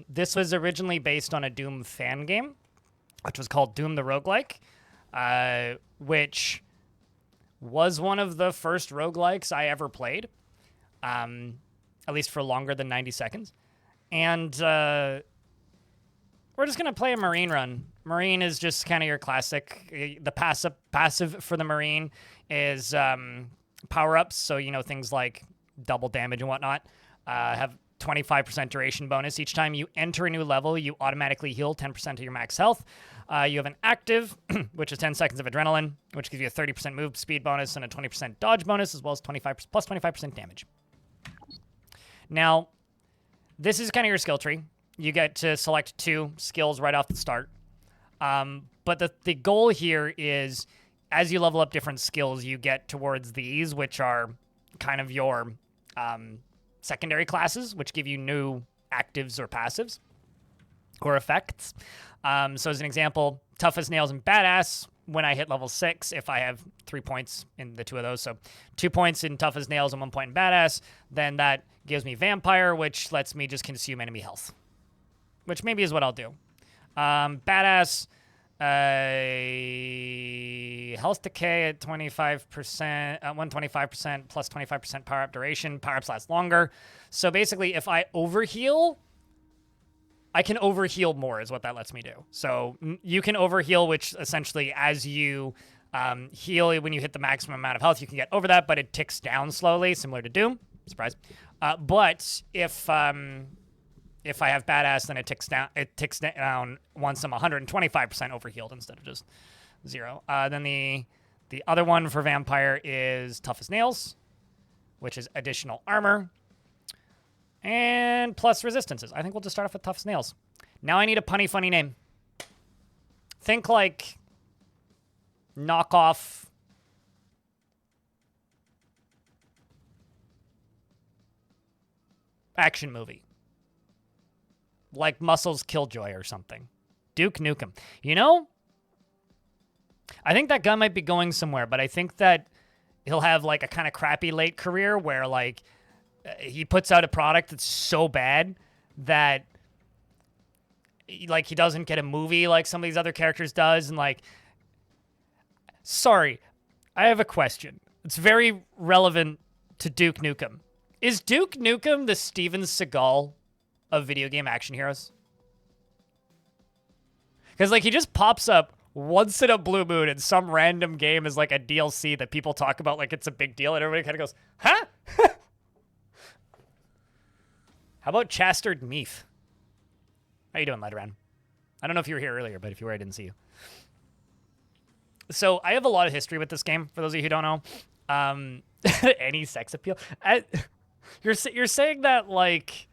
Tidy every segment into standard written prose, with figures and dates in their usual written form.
This was originally based on a Doom fan game, which was called Doom the Roguelike, which was one of the first roguelikes I ever played, at least for longer than 90 seconds. And we're just going to play a Marine run. Marine is just kind of your classic. The passive for the Marine is power-ups, so, you know, things like double damage and whatnot. Have 25% duration bonus. Each time you enter a new level, you automatically heal 10% of your max health. You have an active, which is 10 seconds of adrenaline, which gives you a 30% move speed bonus and a 20% dodge bonus, as well as 25% damage. Now, this is kind of your skill tree. You get to select 2 skills right off the start. But the goal here is, as you level up different skills, you get towards these, which are kind of your secondary classes, which give you new actives or passives or effects. So as an example, Tough as Nails and Badass, when I hit level 6, if I have 3 points in the 2 of those, so 2 points in Tough as Nails and 1 point in Badass, then that gives me Vampire, which lets me just consume enemy health, which maybe is what I'll do. Badass, health decay at 25%, 125% plus 25% power up duration. Power ups last longer. So basically, if I overheal, I can overheal more, is what that lets me do. So you can overheal, which essentially, as you heal, when you hit the maximum amount of health, you can get over that, but it ticks down slowly, similar to Doom. Surprise. But if I have Badass, then it ticks down once I'm 125% overhealed instead of just 0. Then the other one for Vampire is Tough as Nails, which is additional armor and plus resistances. I think we'll just start off with Tough as Nails. Now I need a punny funny name. Think like knockoff action movie. Like Muscles Killjoy or something. Duke Nukem. You know, I think that guy might be going somewhere, but I think that he'll have like a kind of crappy late career where like he puts out a product that's so bad that like he doesn't get a movie like some of these other characters does. And like, sorry, I have a question. It's very relevant to Duke Nukem. Is Duke Nukem the Steven Seagal of video game action heroes? Because like he just pops up once in a blue moon in some random game as like a DLC that people talk about like it's a big deal, and everybody kind of goes, huh? How about Chastard Meath? How you doing, Ledran? I don't know if you were here earlier, but if you were, I didn't see you. So I have a lot of history with this game, for those of you who don't know. Any sex appeal? You're saying that like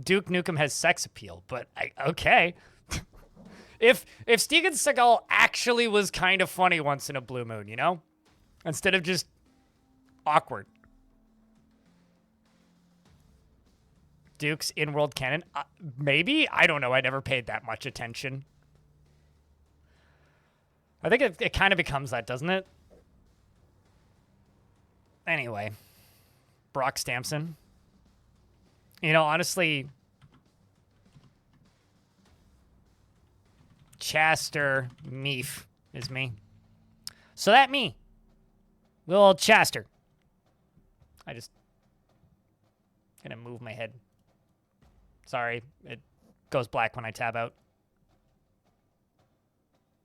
Duke Nukem has sex appeal, but okay. If Steven Seagal actually was kind of funny once in a blue moon, you know? Instead of just awkward. Duke's in-world canon? Maybe? I don't know. I never paid that much attention. I think it kind of becomes that, doesn't it? Anyway. Brock Stamson. You know, honestly, Chaster Meef is me. So that me. Little Chaster. I just gonna move my head. Sorry, it goes black when I tab out.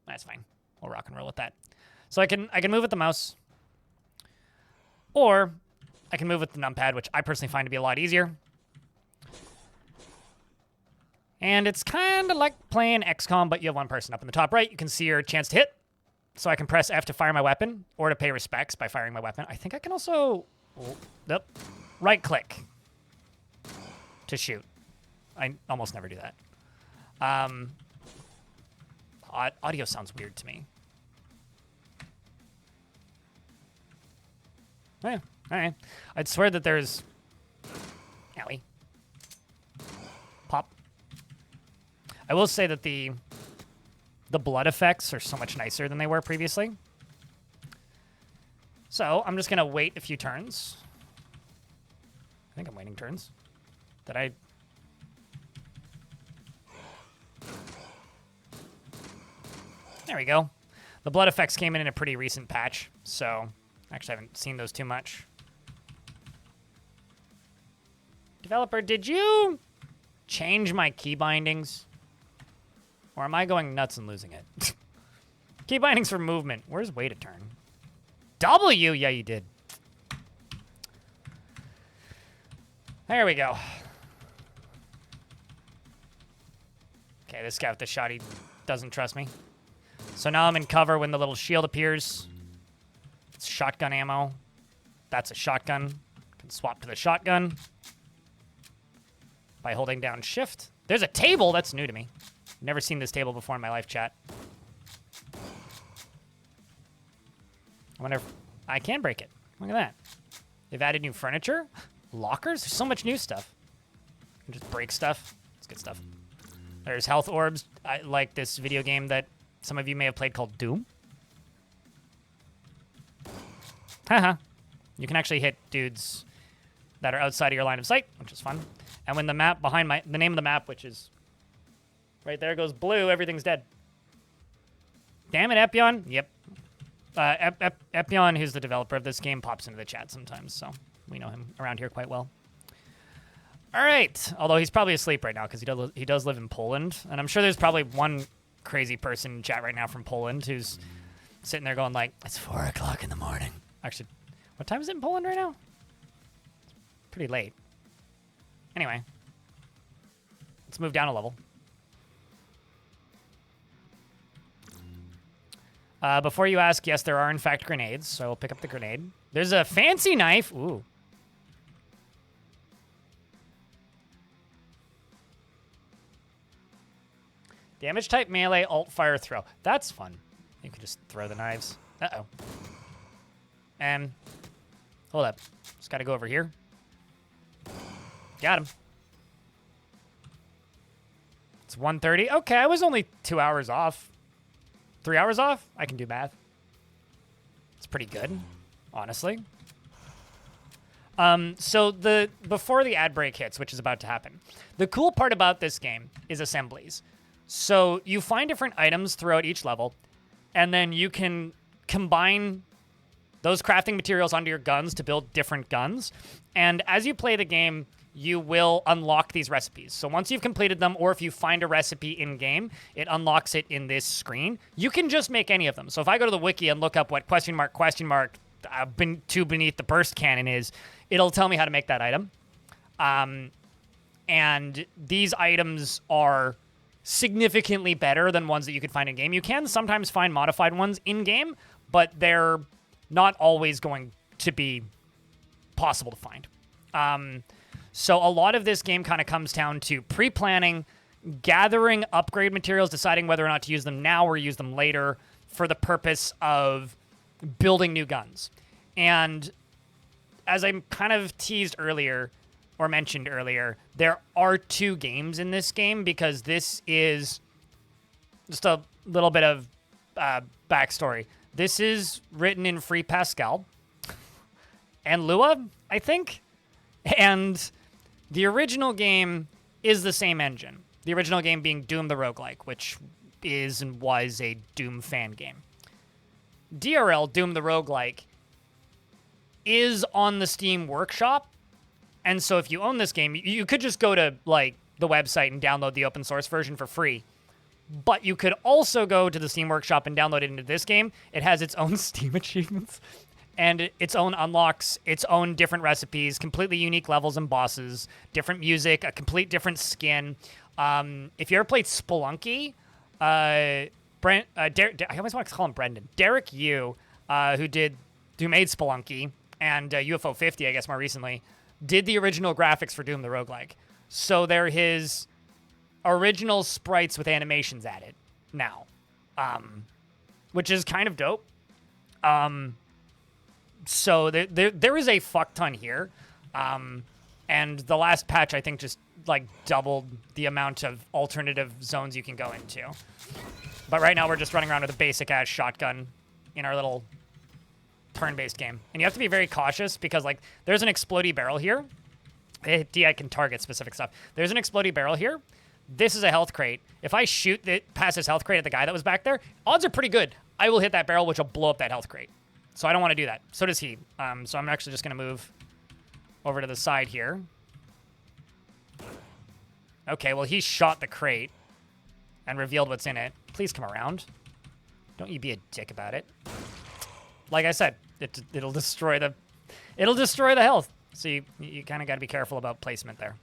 That's fine. We'll rock and roll with that. So I can move with the mouse. Or I can move with the numpad, which I personally find to be a lot easier. And it's kind of like playing XCOM, but you have one person up in the top right. You can see your chance to hit. So I can press F to fire my weapon, or to pay respects by firing my weapon. I think I can also right-click to shoot. I almost never do that. Audio sounds weird to me. Oh, yeah, all right. I'd swear that there's... Owie. Pop. I will say that the blood effects are so much nicer than they were previously. So I'm just going to wait a few turns. I think I'm waiting turns. Did I... There we go. The blood effects came in a pretty recent patch, so actually I haven't seen those too much. Developer, did you change my key bindings? Or am I going nuts and losing it? Key bindings for movement. Where's way to turn? W! Yeah, you did. There we go. Okay, this guy with the shotty doesn't trust me. So now I'm in cover when the little shield appears. It's shotgun ammo. That's a shotgun. Can swap to the shotgun by holding down shift. There's a table. That's new to me. Never seen this table before in my life, chat. I wonder if I can break it. Look at that. They've added new furniture. Lockers. There's so much new stuff. You can just break stuff. It's good stuff. There's health orbs. I like this video game that some of you may have played called Doom. Haha. You can actually hit dudes that are outside of your line of sight, which is fun. And when the map behind the name of the map, which is right there, goes blue, everything's dead. Damn it, Epion. Yep. Epion, who's the developer of this game, pops into the chat sometimes, so we know him around here quite well. All right. Although he's probably asleep right now because he does live in Poland, and I'm sure there's probably one crazy person in chat right now from Poland who's sitting there going like, it's 4 o'clock in the morning. Actually, what time is it in Poland right now? It's pretty late. Anyway, let's move down a level. Before you ask, yes, there are in fact grenades, so I'll pick up the grenade. There's a fancy knife. Ooh. Damage type melee, alt fire throw. That's fun. You can just throw the knives. Uh-oh. And hold up. Just gotta go over here. Got him. It's 1:30. Okay, I was only 2 hours off. 3 hours off? I can do math. It's pretty good, honestly. So before the ad break hits, which is about to happen, the cool part about this game is assemblies. So you find different items throughout each level, and then you can combine those crafting materials onto your guns to build different guns. And as you play the game, you will unlock these recipes. So once you've completed them, or if you find a recipe in-game, it unlocks it in this screen. You can just make any of them. So if I go to the wiki and look up what two beneath the burst cannon is, it'll tell me how to make that item. And these items are significantly better than ones that you could find in-game. You can sometimes find modified ones in-game, but they're not always going to be possible to find. So a lot of this game kind of comes down to pre-planning, gathering upgrade materials, deciding whether or not to use them now or use them later for the purpose of building new guns. And as I kind of teased earlier, or mentioned earlier, there are 2 games in this game because this is just a little bit of backstory. This is written in Free Pascal and Lua, I think. And the original game is the same engine. The original game being Doom the Roguelike, which is and was a Doom fan game. DRL, Doom the Roguelike, is on the Steam Workshop. And so if you own this game, you could just go to like the website and download the open source version for free. But you could also go to the Steam Workshop and download it into this game. It has its own Steam achievements and its own unlocks, its own different recipes, completely unique levels and bosses, different music, a complete different skin. If you ever played Spelunky, I always want to call him Brendan. Derek Yu, who made Spelunky, and UFO 50, I guess more recently, did the original graphics for Doom the Roguelike. So they're his original sprites with animations added now, which is kind of dope. So there is a fuck ton here. And the last patch, I think, just like doubled the amount of alternative zones you can go into. But right now we're just running around with a basic ass shotgun in our little turn-based game. And you have to be very cautious because like there's an explodey barrel here. I can target specific stuff. There's an explodey barrel here This is a health crate. If I shoot past this health crate at the guy that was back there, odds are pretty good I will hit that barrel, which will blow up that health crate. So I don't want to do that. So does he. So I'm actually just going to move over to the side here. Okay, well, he shot the crate and revealed what's in it. Please come around. Don't you be a dick about it. Like I said, it'll destroy the health. So you kind of got to be careful about placement there.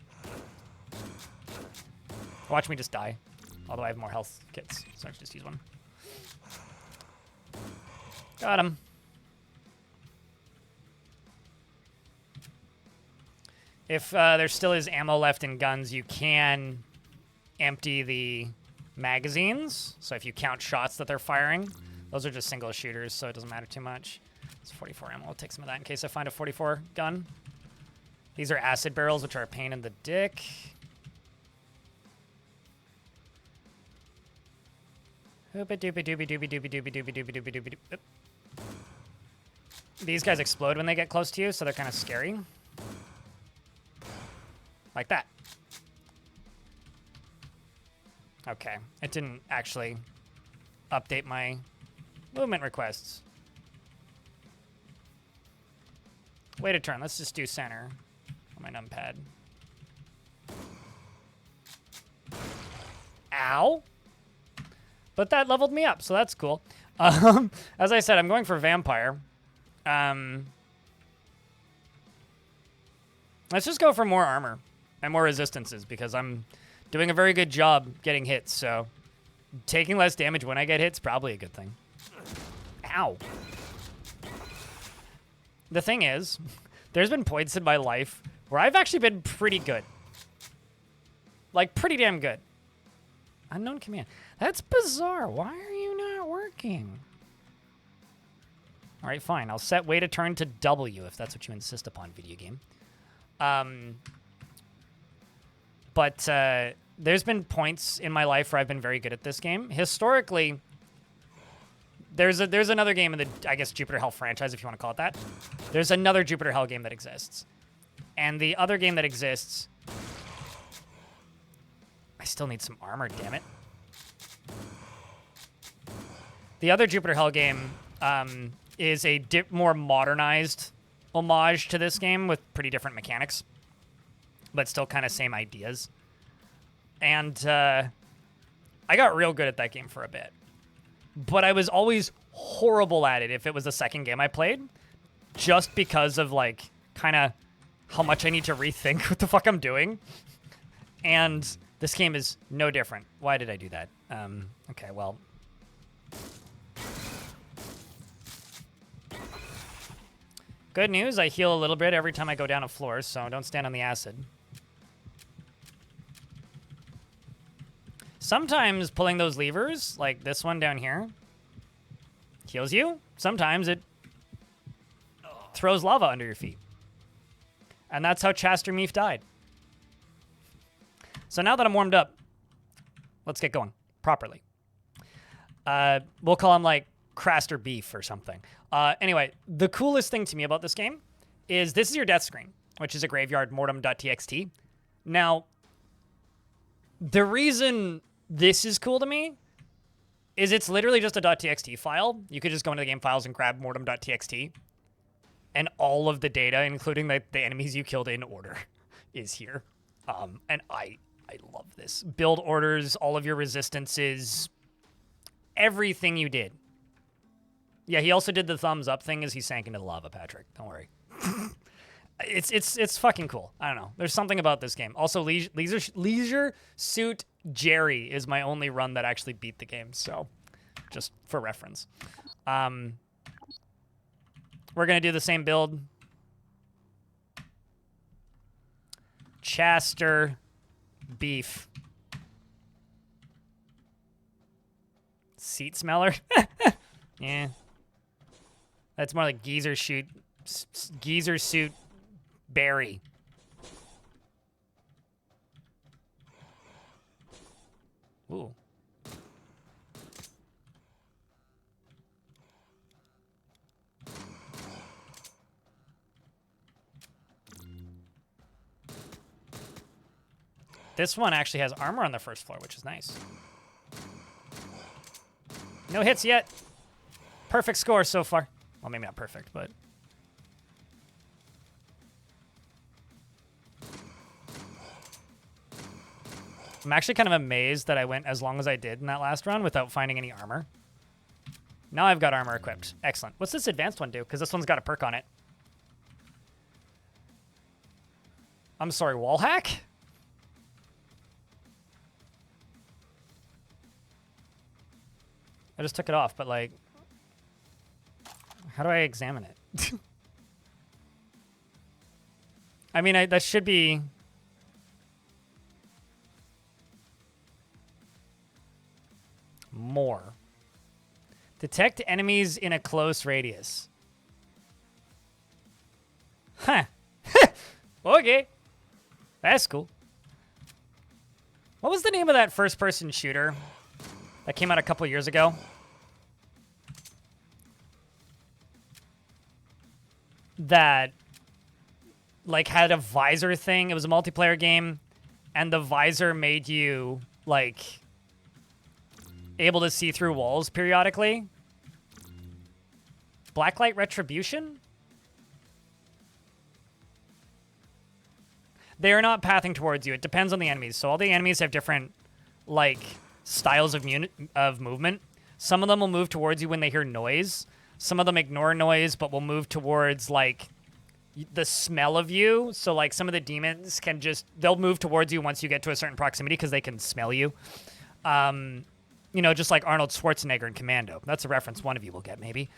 Watch me just die. Although I have more health kits, so I should just use one. Got him. If there still is ammo left in guns, you can empty the magazines. So if you count shots that they're firing, those are just single shooters, so it doesn't matter too much. It's 44 ammo. I'll take some of that in case I find a 44 gun. These are acid barrels, which are a pain in the dick. These guys explode when they get close to you, so they're kind of scary. Like that. Okay, it didn't actually update my movement requests. Wait a turn, let's just do center on my numpad. Ow! But that leveled me up, so that's cool. As I said, I'm going for vampire. Let's just go for more armor and more resistances because I'm doing a very good job getting hits, so taking less damage when I get hits is probably a good thing. Ow. The thing is, there's been points in my life where I've actually been pretty good. Like, pretty damn good. Unknown command. That's bizarre. Why are you not working? All right, fine. I'll set wait a turn to W if that's what you insist upon, video game. But there's been points in my life where I've been very good at this game. Historically, there's another game in the, I guess, Jupiter Hell franchise, if you want to call it that. There's another Jupiter Hell game that exists. And the other game that exists... I still need some armor, damn it. The other Jupiter Hell game is a more modernized homage to this game with pretty different mechanics, but still kind of same ideas. And I got real good at that game for a bit. But I was always horrible at it if it was the second game I played, just because of, like, kind of how much I need to rethink what the fuck I'm doing. And this game is no different. Why did I do that? Okay, well. Good news, I heal a little bit every time I go down a floor, so don't stand on the acid. Sometimes pulling those levers, like this one down here, heals you. Sometimes it throws lava under your feet. And that's how Chaster Meef died. So now that I'm warmed up, let's get going properly. We'll call him like Craster Beef or something. Anyway, the coolest thing to me about this game is this is your death screen, which is a graveyard mortem.txt. Now, the reason this is cool to me is it's literally just a .txt file. You could just go into the game files and grab mortem.txt, and all of the data, including the enemies you killed in order, is here. And I love this. Build orders, all of your resistances, everything you did. Yeah, he also did the thumbs up thing as he sank into the lava, Patrick. Don't worry. It's fucking cool. I don't know. There's something about this game. Also, Leisure Suit Jerry is my only run that actually beat the game, so just for reference. We're going to do the same build. Chaster Beef. Seat smeller? Yeah. That's more like Geezer Suit Berry. Ooh. This one actually has armor on the first floor, which is nice. No hits yet. Perfect score so far. Well, maybe not perfect, but... I'm actually kind of amazed that I went as long as I did in that last run without finding any armor. Now I've got armor equipped. Excellent. What's this advanced one do? Because this one's got a perk on it. I'm sorry, wall hack? I just took it off, but like... How do I examine it? I mean, that should be... More. Detect enemies in a close radius. Huh. Okay. That's cool. What was the name of that first-person shooter that came out a couple years ago? That, like, had a visor thing. It was a multiplayer game, and the visor made you, like... able to see through walls periodically. Blacklight Retribution? They are not pathing towards you. It depends on the enemies. So all the enemies have different, like, styles of movement. Some of them will move towards you when they hear noise. Some of them ignore noise, but will move towards, like, the smell of you. So, like, some of the demons can just... They'll move towards you once you get to a certain proximity because they can smell you. You know, just like Arnold Schwarzenegger in Commando. That's a reference one of you will get, maybe.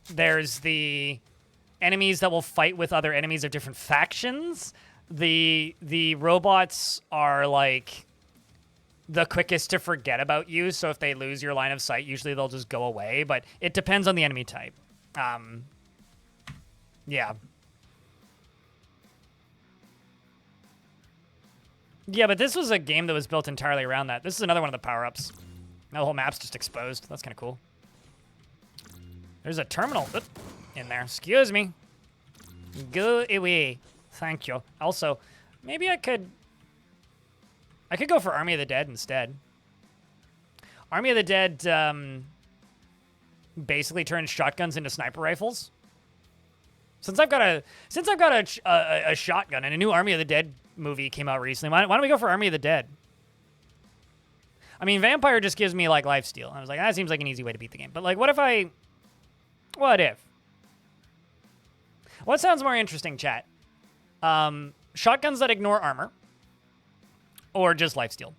There's the enemies that will fight with other enemies of different factions. The robots are, like, the quickest to forget about you, so if they lose your line of sight, usually they'll just go away, but it depends on the enemy type. Yeah. Yeah, but this was a game that was built entirely around that. This is another one of the power-ups. Now the whole map's just exposed. That's kind of cool. There's a terminal in there. Excuse me. Go away. Thank you. Also, maybe I could go for Army of the Dead instead. Army of the Dead basically turns shotguns into sniper rifles. Since I've got a shotgun and a new Army of the Dead movie came out recently, why don't we go for Army of the Dead? I mean, Vampire just gives me, like, lifesteal. I was like, that seems like an easy way to beat the game. But, like, what if? What sounds more interesting, chat? Shotguns that ignore armor, or just lifesteal.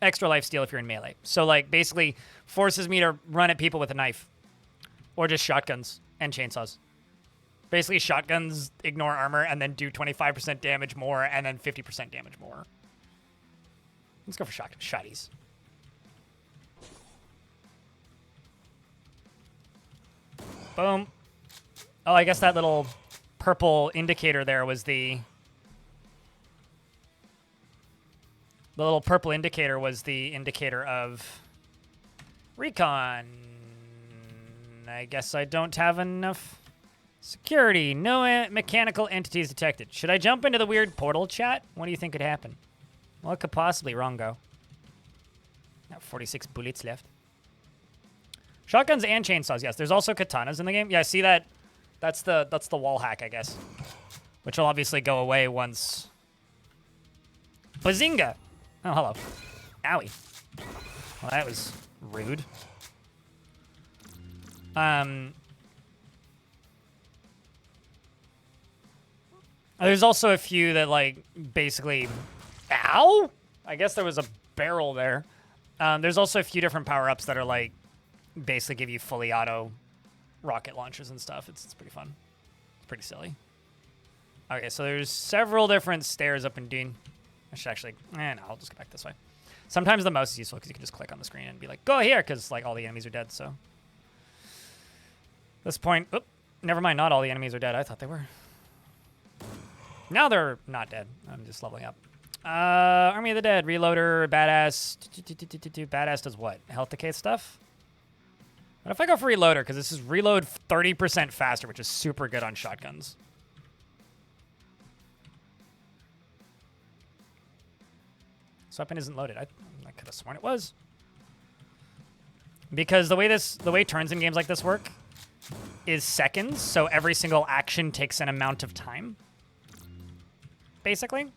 Extra lifesteal if you're in melee. So, like, basically forces me to run at people with a knife, or just shotguns and chainsaws. Basically, shotguns ignore armor and then do 25% damage more and then 50% damage more. Let's go for shotties. Boom. Oh, I guess that little purple indicator there was the little purple indicator was the indicator of recon. I guess I don't have enough security. No mechanical entities detected. Should I jump into the weird portal, chat? What do you think could happen? What could possibly wrong go? Got 46 bullets left. Shotguns and chainsaws, yes. There's also katanas in the game. Yeah, see that? That's the wall hack, I guess. Which will obviously go away once... Bazinga! Oh, hello. Owie. Well, that was rude. There's also a few that, like, basically... Ow? I guess there was a barrel there. There's also a few different power-ups that are, like, basically give you fully auto rocket launchers and stuff. It's pretty fun. It's pretty silly. Okay, so there's several different stairs up in Dune. I should actually... no, I'll just go back this way. Sometimes the mouse is useful because you can just click on the screen and be like, go here, because, like, all the enemies are dead, so... At this point... Oop, never mind, not all the enemies are dead. I thought they were. Now they're not dead. I'm just leveling up. Army of the Dead, Reloader, Badass. Badass does what? Health decay stuff? What if I go for Reloader? Because this is reload 30% faster, which is super good on shotguns. This weapon isn't loaded. I could have sworn it was. Because the way turns in games like this work is seconds, so every single action takes an amount of time. Basically.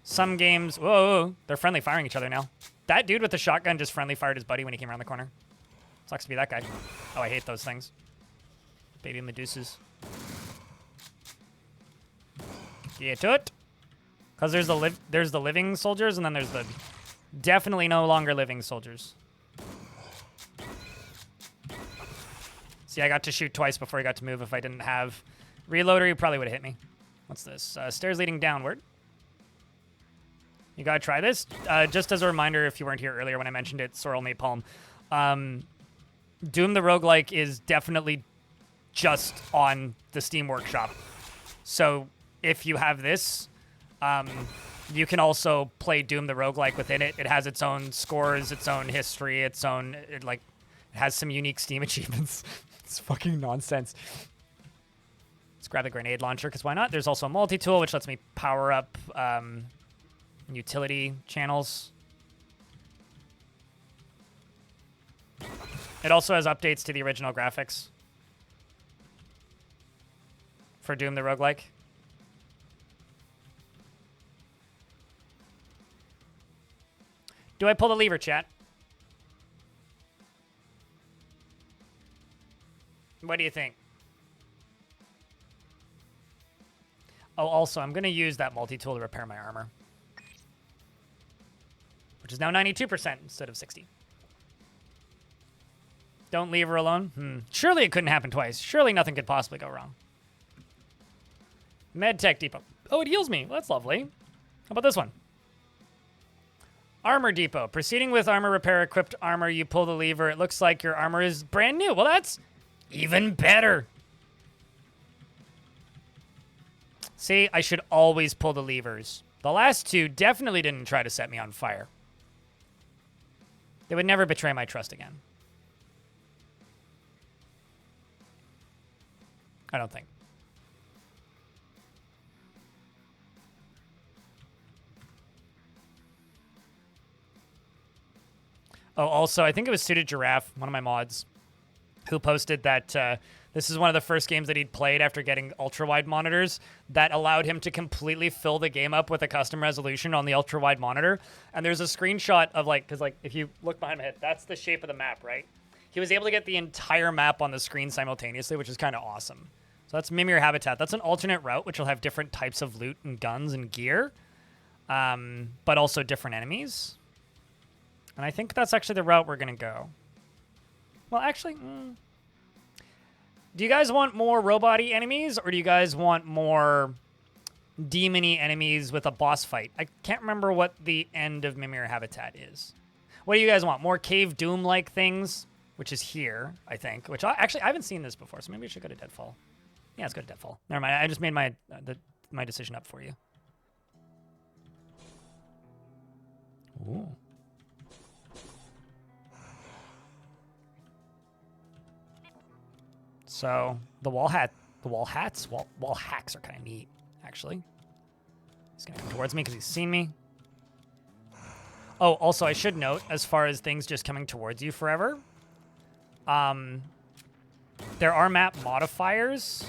Some games... Whoa, they're friendly firing each other now. That dude with the shotgun just friendly fired his buddy when he came around the corner. Sucks to be that guy. Oh, I hate those things. Baby Medusas. Get to it. Because there's the living soldiers, and then there's the definitely no longer living soldiers. See, I got to shoot twice before he got to move. If I didn't have reloader, he probably would have hit me. What's this? Stairs leading downward. You gotta try this. Just as a reminder, if you weren't here earlier when I mentioned it, Sorrel Napalm. Doom the Roguelike is definitely just on the Steam Workshop. So if you have this, you can also play Doom the Roguelike within it. It has its own scores, its own history, it has some unique Steam achievements. It's fucking nonsense. Let's grab the grenade launcher, because why not? There's also a multi-tool, which lets me power up utility channels. It also has updates to the original graphics for Doom the Roguelike. Do I pull the lever, chat? What do you think? Oh, also, I'm going to use that multi-tool to repair my armor, which is now 92% instead of 60. Don't leave her alone? Surely it couldn't happen twice. Surely nothing could possibly go wrong. MedTech Depot. Oh, it heals me. Well, that's lovely. How about this one? Armor Depot. Proceeding with armor repair equipped armor, you pull the lever. It looks like your armor is brand new. Well, that's even better. See, I should always pull the levers. The last two definitely didn't try to set me on fire. They would never betray my trust again. I don't think. Oh, also, I think it was Suited Giraffe, one of my mods, who posted that this is one of the first games that he'd played after getting ultra-wide monitors that allowed him to completely fill the game up with a custom resolution on the ultra-wide monitor. And there's a screenshot of, like, because, like, if you look behind my head, that's the shape of the map, right? He was able to get the entire map on the screen simultaneously, which is kind of awesome. So that's Mimir Habitat. That's an alternate route, which will have different types of loot and guns and gear, but also different enemies. And I think that's actually the route we're going to go. Well, actually, do you guys want more robot-y enemies, or do you guys want more demon-y enemies with a boss fight? I can't remember what the end of Mimir Habitat is. What do you guys want? More Cave Doom-like things, which is here, I think. Which I haven't seen this before, so maybe we should go to Deadfall. Yeah, let's go to Deadfall. Never mind, I just made my decision up for you. Ooh. So the wall hacks are kind of neat, actually. He's gonna come towards me because he's seen me. Oh, also I should note, as far as things just coming towards you forever, there are map modifiers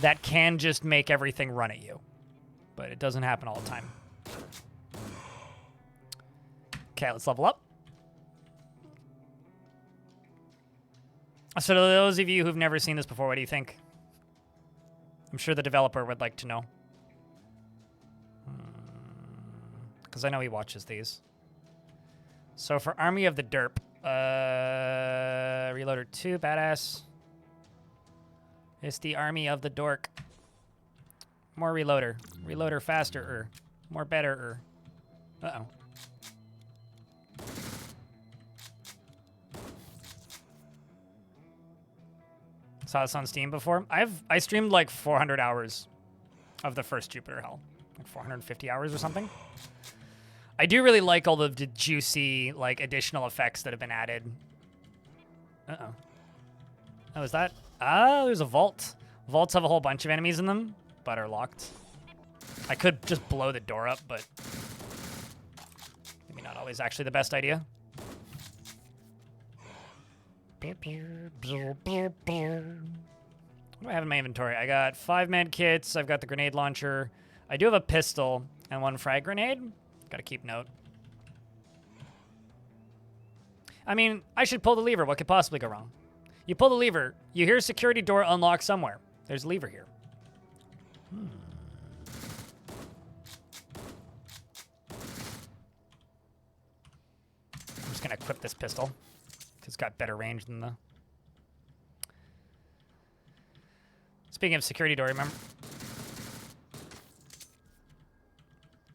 that can just make everything run at you, but it doesn't happen all the time. Okay, let's level up. So to those of you who've never seen this before, what do you think? I'm sure the developer would like to know. Because I know he watches these. So for Army of the Derp, Reloader 2, badass. It's the Army of the Dork. More Reloader. Reloader faster, more better, Uh-oh. Saw this on Steam before. I streamed like 400 hours of the first Jupiter Hell. Like 450 hours or something. I do really like all of the juicy, like, additional effects that have been added. Uh-oh. Oh, is that? Oh, there's a vault. Vaults have a whole bunch of enemies in them, but are locked. I could just blow the door up, but maybe not always actually the best idea. What do I have in my inventory? I got 5 med kits. I've got the grenade launcher. I do have a pistol and 1 frag grenade. Gotta keep note. I mean, I should pull the lever. What could possibly go wrong? You pull the lever. You hear a security door unlock somewhere. There's a lever here. I'm just gonna equip this pistol. It's got better range than the... Speaking of security door, remember?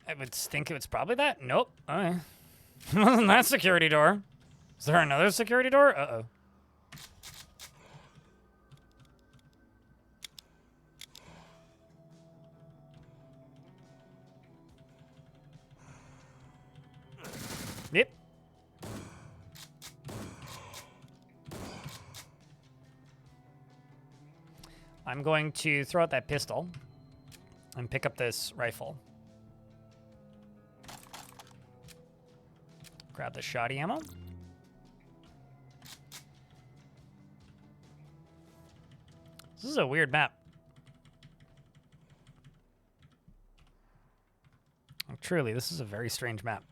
I would think it's probably that. Nope. Okay. Wasn't that security door? Is there another security door? Uh-oh. Yep. I'm going to throw out that pistol and pick up this rifle. Grab the shoddy ammo. This is a weird map. Oh, truly, this is a very strange map.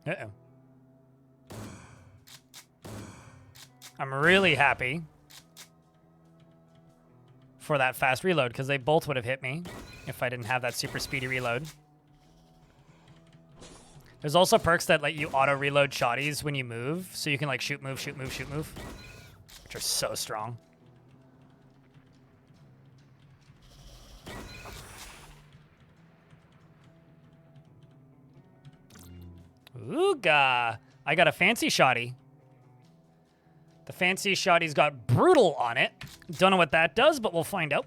Uh-oh. I'm really happy for that fast reload, because they both would have hit me if I didn't have that super speedy reload. There's also perks that let you auto-reload shotties when you move, so you can like shoot, move, shoot, move, shoot, move, which are so strong. Ooga! I got a fancy shotty. The fancy shotty's got brutal on it. Don't know what that does, but we'll find out.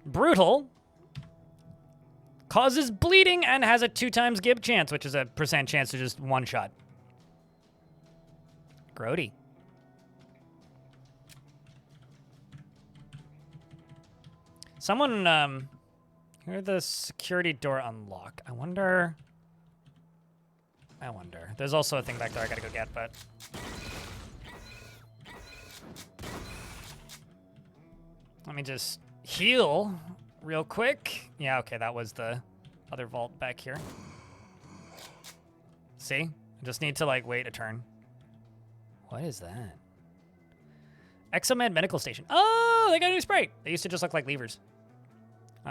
Brutal causes bleeding and has a 2x gib chance, which is a % chance to just one shot. Grody. Someone, hear the security door unlock. I wonder. There's also a thing back there I gotta go get, but. Let me just heal real quick. Yeah, okay, that was the other vault back here. See? I just need to, like, wait a turn. What is that? Exomed Medical Station. Oh, they got a new sprite. They used to just look like levers.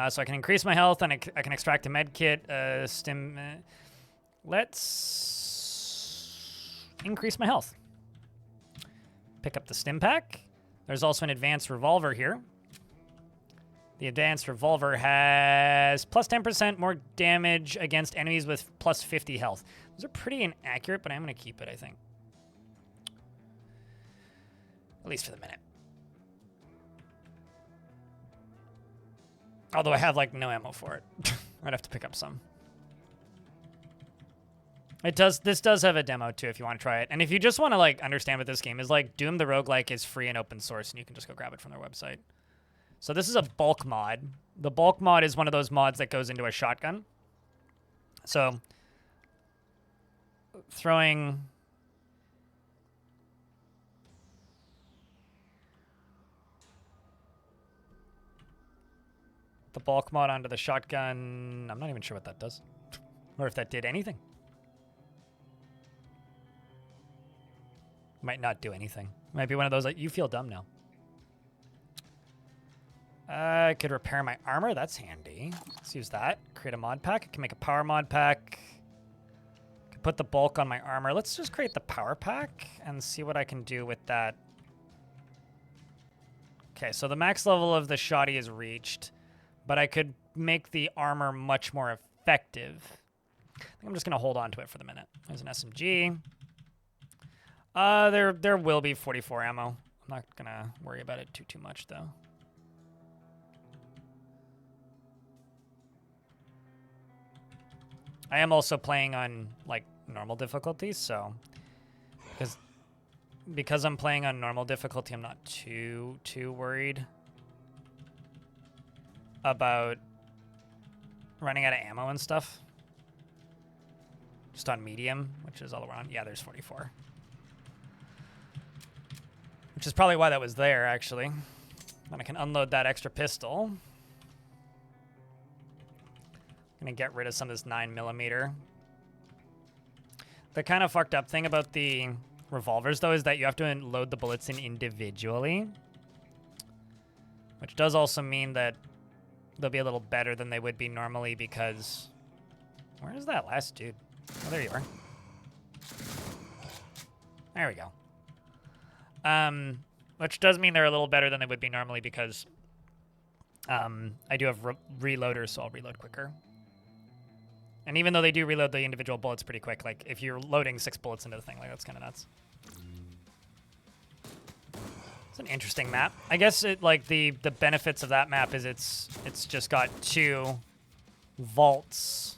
So I can increase my health, and I can extract a med kit, stim... let's increase my health. Pick up the stim pack. There's also an advanced revolver here. The advanced revolver has plus 10% more damage against enemies with plus 50 health. Those are pretty inaccurate, but I'm going to keep it, I think. At least for the minute. Although I have, like, no ammo for it. I'd have to pick up some. This does have a demo, too, if you want to try it. And if you just want to, like, understand what this game is like, Doom the Roguelike is free and open source, and you can just go grab it from their website. So this is a bulk mod. The bulk mod is one of those mods that goes into a shotgun. So throwing the bulk mod onto the shotgun, I'm not even sure what that does. Or if that did anything. Might not do anything. Might be one of those like, you feel dumb now. I could repair my armor. That's handy. Let's use that. Create a mod pack. I can make a power mod pack. Could put the bulk on my armor. Let's just create the power pack and see what I can do with that. Okay, so the max level of the shoddy is reached, but I could make the armor much more effective. I think I'm just going to hold on to it for the minute. There's an SMG. There will be 44 ammo. I'm not going to worry about it too much, though. I am also playing on, like, normal difficulties, so... Because because I'm playing on normal difficulty, I'm not too worried about running out of ammo and stuff. Just on medium, which is all around. Yeah, there's 44. Which is probably why that was there, actually. Then I can unload that extra pistol. Gonna get rid of some of this 9mm. The kind of fucked up thing about the revolvers, though, is that you have to load the bullets in individually. Which does also mean that they'll be a little better than they would be normally because... Where is that last dude? Oh, there you are. There we go. Which does mean they're a little better than they would be normally because I do have reloaders, so I'll reload quicker. And even though they do reload the individual bullets pretty quick, like if you're loading 6 bullets into the thing, like that's kind of nuts. It's an interesting map. I guess it like the benefits of that map is it's just got 2 vaults.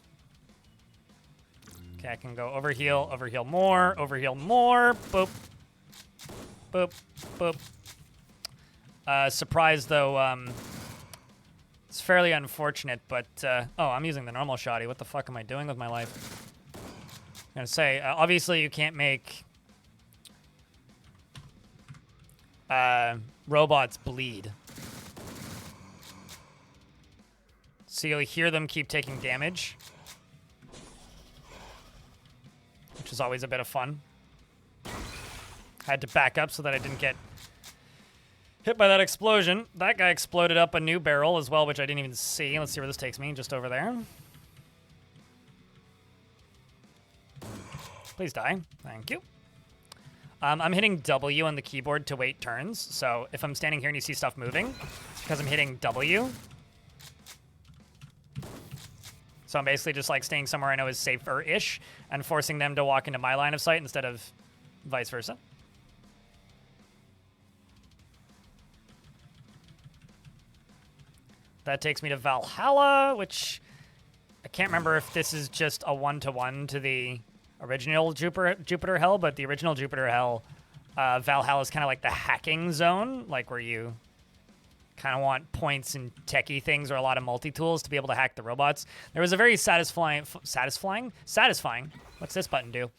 Okay, I can go overheal, overheal more, boop, boop, boop. Surprise though, it's fairly unfortunate, but, oh, I'm using the normal shoddy. What the fuck am I doing with my life? I'm gonna say, obviously you can't make robots bleed. So you'll hear them keep taking damage, which is always a bit of fun. I had to back up so that I didn't get hit by that explosion. That guy exploded up a new barrel as well, which I didn't even see. Let's see where this takes me, just over there. Please die. Thank you. I'm hitting W on the keyboard to wait turns, so if I'm standing here and you see stuff moving, it's because I'm hitting W. So I'm basically just like staying somewhere I know is safer-ish and forcing them to walk into my line of sight instead of vice versa. That takes me to Valhalla, which I can't remember if this is just a one-to-one to the original Jupiter Hell, but the original Jupiter Hell, Valhalla is kind of like the hacking zone, like where you kind of want points and techie things or a lot of multi-tools to be able to hack the robots. There was a very satisfying, what's this button do?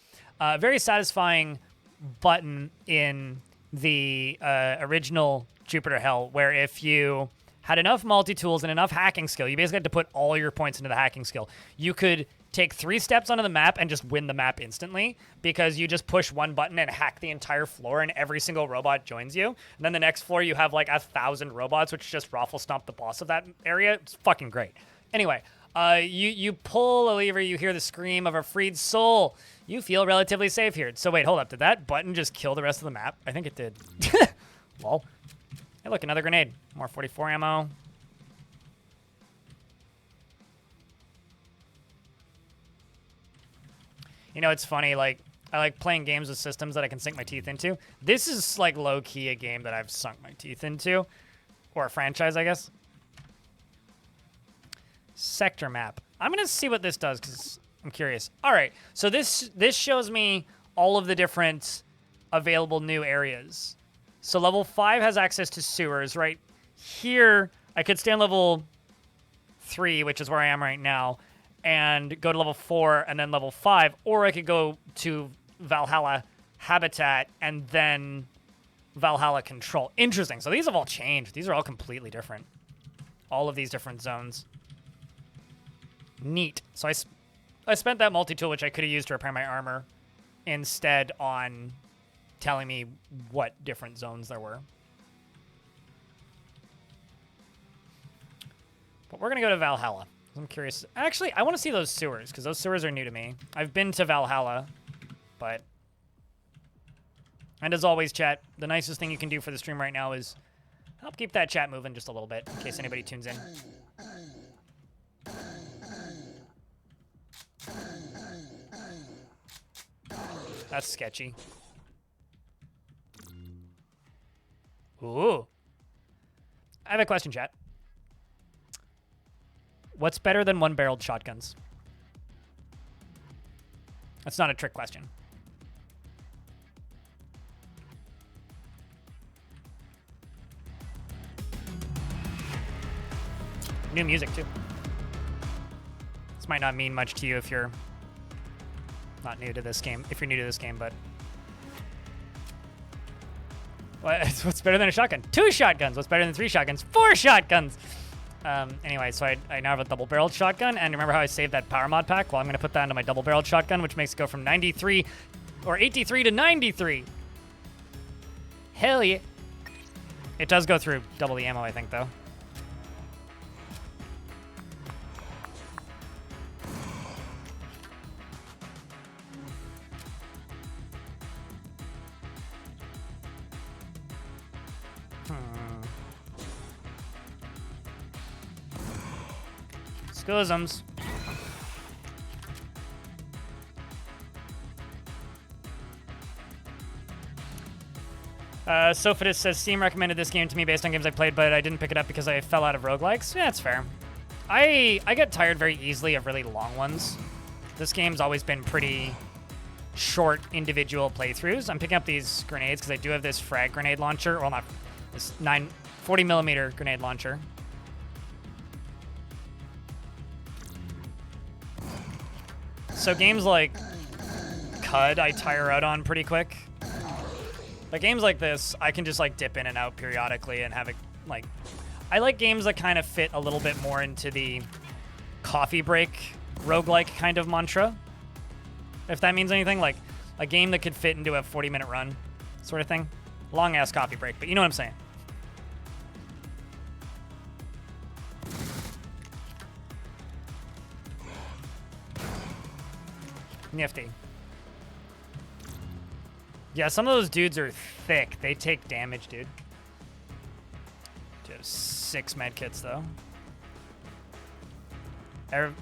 Very satisfying button in the original Jupiter Hell where if you had enough multi-tools and enough hacking skill, you basically had to put all your points into the hacking skill. You could take 3 steps onto the map and just win the map instantly because you just push one button and hack the entire floor and every single robot joins you. And then the next floor you have like 1,000 robots, which just raffle stomp the boss of that area. It's fucking great. Anyway, you pull a lever, you hear the scream of a freed soul. You feel relatively safe here. So wait, hold up. Did that button just kill the rest of the map? I think it did. Lol. Hey, look, another grenade. More 44 ammo. You know, it's funny, like, I like playing games with systems that I can sink my teeth into. This is, like, low-key a game that I've sunk my teeth into. Or a franchise, I guess. Sector map. I'm going to see what this does, because I'm curious. All right, so this shows me all of the different available new areas. So level 5 has access to sewers. Right here, I could stay on level 3, which is where I am right now, and go to level 4 and then level 5, or I could go to Valhalla Habitat and then Valhalla Control. Interesting. So these have all changed. These are all completely different. All of these different zones. Neat. So I spent that multi-tool, which I could have used to repair my armor, instead on telling me what different zones there were. But we're going to go to Valhalla. I'm curious. Actually, I want to see those sewers, because those sewers are new to me. I've been to Valhalla, but... And as always, chat, the nicest thing you can do for the stream right now is help keep that chat moving just a little bit, in case anybody tunes in. That's sketchy. Ooh. I have a question, chat. What's better than one-barreled shotguns? That's not a trick question. New music, too. This might not mean much to you if you're not new to this game. If you're new to this game, but... What's better than a shotgun? 2 shotguns. What's better than 3 shotguns? 4 shotguns. Anyway, so I now have a double-barreled shotgun, and remember how I saved that power mod pack? Well, I'm going to put that into my double-barreled shotgun, which makes it go from 93 or 83 to 93. Hell yeah. It does go through double the ammo, I think, though. Scuzums. Sophidus says, Steam recommended this game to me based on games I played, but I didn't pick it up because I fell out of roguelikes. Yeah, that's fair. I get tired very easily of really long ones. This game's always been pretty short individual playthroughs. I'm picking up these grenades because I do have this frag grenade launcher. Well, not this 40 millimeter grenade launcher. So games like CUD, I tire out on pretty quick. But games like this, I can just like dip in and out periodically and have it like... I like games that kind of fit a little bit more into the coffee break roguelike kind of mantra. If that means anything, like a game that could fit into a 40-minute run sort of thing. Long-ass coffee break, but you know what I'm saying. Nifty. Yeah, some of those dudes are thick. They take damage, dude. Do have 6 medkits, though.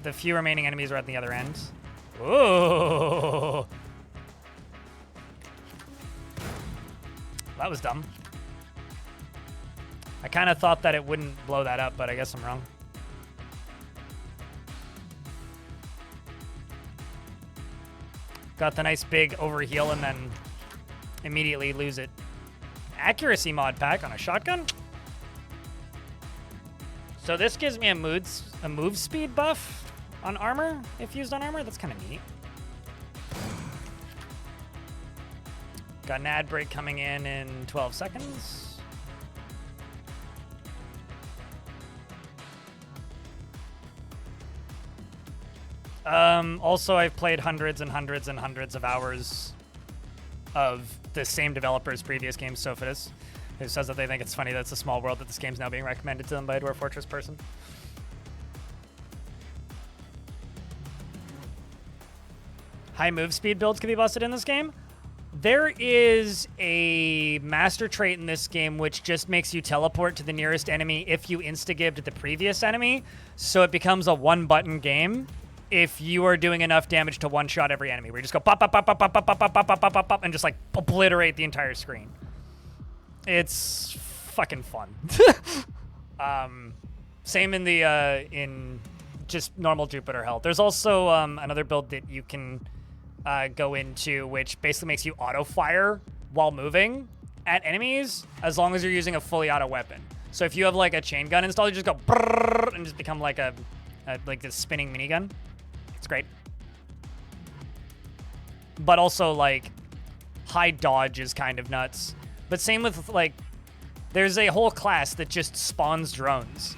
The few remaining enemies are at the other end. Ooh! That was dumb. I kind of thought that it wouldn't blow that up, but I guess I'm wrong. Got the nice big overheal and then immediately lose it. Accuracy mod pack on a shotgun? So this gives me a move speed buff on armor, if used on armor. That's kind of neat. Got an ad break coming in 12 seconds. Also, I've played hundreds and hundreds and hundreds of hours of the same developer's previous game, Sophidus, who says that they think it's funny that it's a small world that this game's now being recommended to them by a Dwarf Fortress person. High move speed builds can be busted in this game. There is a master trait in this game which just makes you teleport to the nearest enemy if you insta-gibbed the previous enemy, so it becomes a one-button game if you are doing enough damage to one-shot every enemy, where you just go pop, pop, pop, pop, pop, pop, pop, pop, pop, pop, pop, pop, and just like obliterate the entire screen. It's fucking fun. Same in the in just normal Jupiter health. There's also another build that you can go into, which basically makes you auto-fire while moving at enemies, as long as you're using a fully auto weapon. So if you have like a chain gun installed, you just go brrrr and just become like like this spinning minigun. It's great. But also like high dodge is kind of nuts. But same with like, there's a whole class that just spawns drones.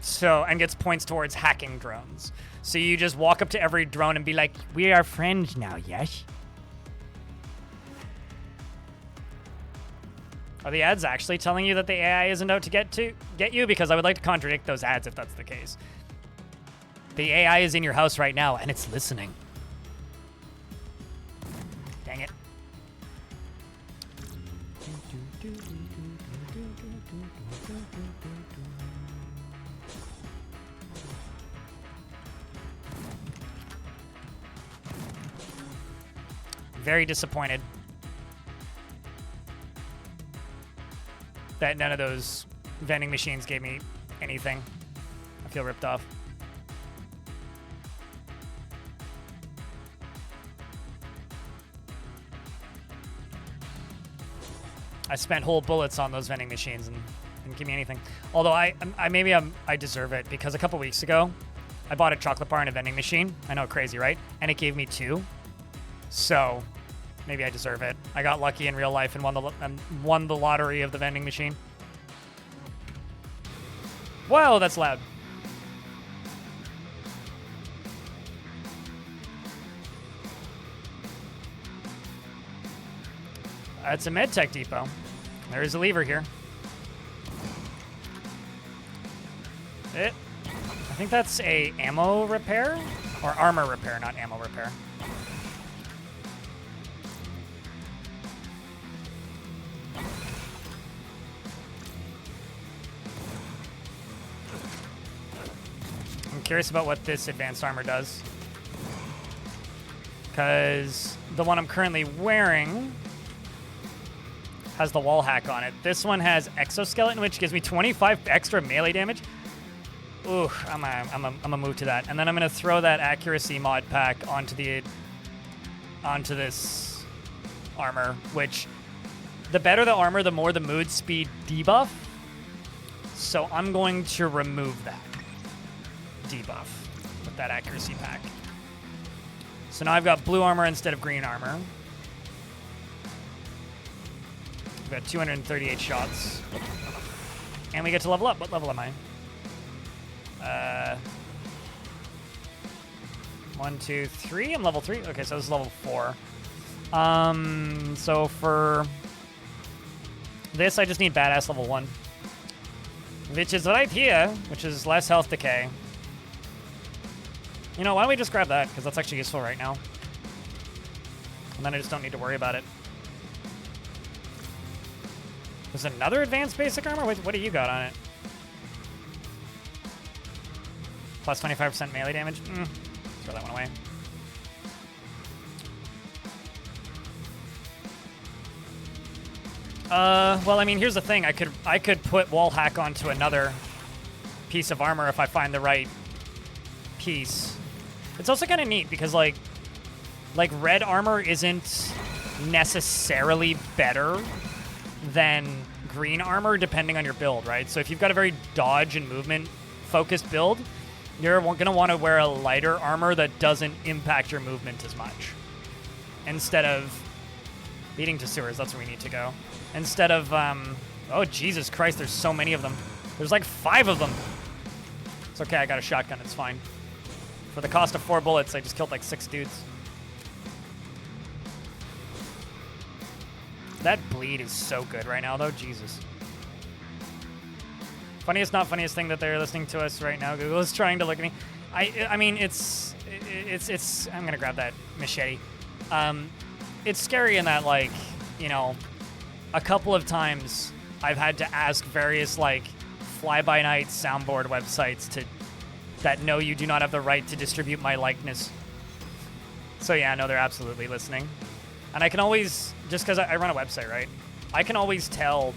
So, and gets points towards hacking drones. So you just walk up to every drone and be like, we are friends now, yes? Are the ads actually telling you that the AI isn't out to get you? Because I would like to contradict those ads if that's the case. The AI is in your house right now, and it's listening. Dang it. Very disappointed that none of those vending machines gave me anything. I feel ripped off. I spent whole bullets on those vending machines and Didn't give me anything. Although I deserve it because a couple weeks ago, I bought a chocolate bar in a vending machine. I know, crazy, right? And it gave me 2. So maybe I deserve it. I got lucky in real life and won the lottery of the vending machine. Whoa, that's loud. It's a medtech depot. There is a lever here. I think that's a ammo repair or armor repair, not ammo repair. I'm curious about what this advanced armor does, because the one I'm currently wearing has the wall hack on it. This one has exoskeleton, which gives me 25 extra melee damage. Ooh, I'm gonna move to that, and then I'm gonna throw that accuracy mod pack onto this armor. Which, the better the armor, the more the mood speed debuff. So I'm going to remove that debuff with that accuracy pack. So now I've got blue armor instead of green armor. We've got 238 shots. And we get to level up. What level am I? 1, 2, 3. I'm level 3. Okay, so this is level 4. So for this, I just need badass level 1. Which is right here, which is less health decay. You know, why don't we just grab that? Because that's actually useful right now. And then I just don't need to worry about it. There's another advanced basic armor? What do you got on it? Plus 25% melee damage? Throw that one away. Well, I mean, here's the thing. I could put wall hack onto another piece of armor if I find the right piece. It's also kind of neat because, like red armor isn't necessarily better than green armor depending on your build, right? So if you've got a very dodge and movement focused build, you're going to want to wear a lighter armor that doesn't impact your movement as much. Instead of leading to sewers, that's where we need to go. Instead of, oh, Jesus Christ, there's so many of them. There's like 5 of them. It's okay, I got a shotgun, it's fine. For the cost of 4 bullets, I just killed like 6 dudes. That bleed is so good right now, though. Jesus. Funniest, not funniest thing that they're listening to us right now. Google is trying to look at me. I mean, it's. I'm gonna grab that machete. It's scary in that, like, you know, a couple of times I've had to ask various like fly-by-night soundboard websites that know you do not have the right to distribute my likeness. So yeah, no, they're absolutely listening. And I can always, just because I run a website, right? I can always tell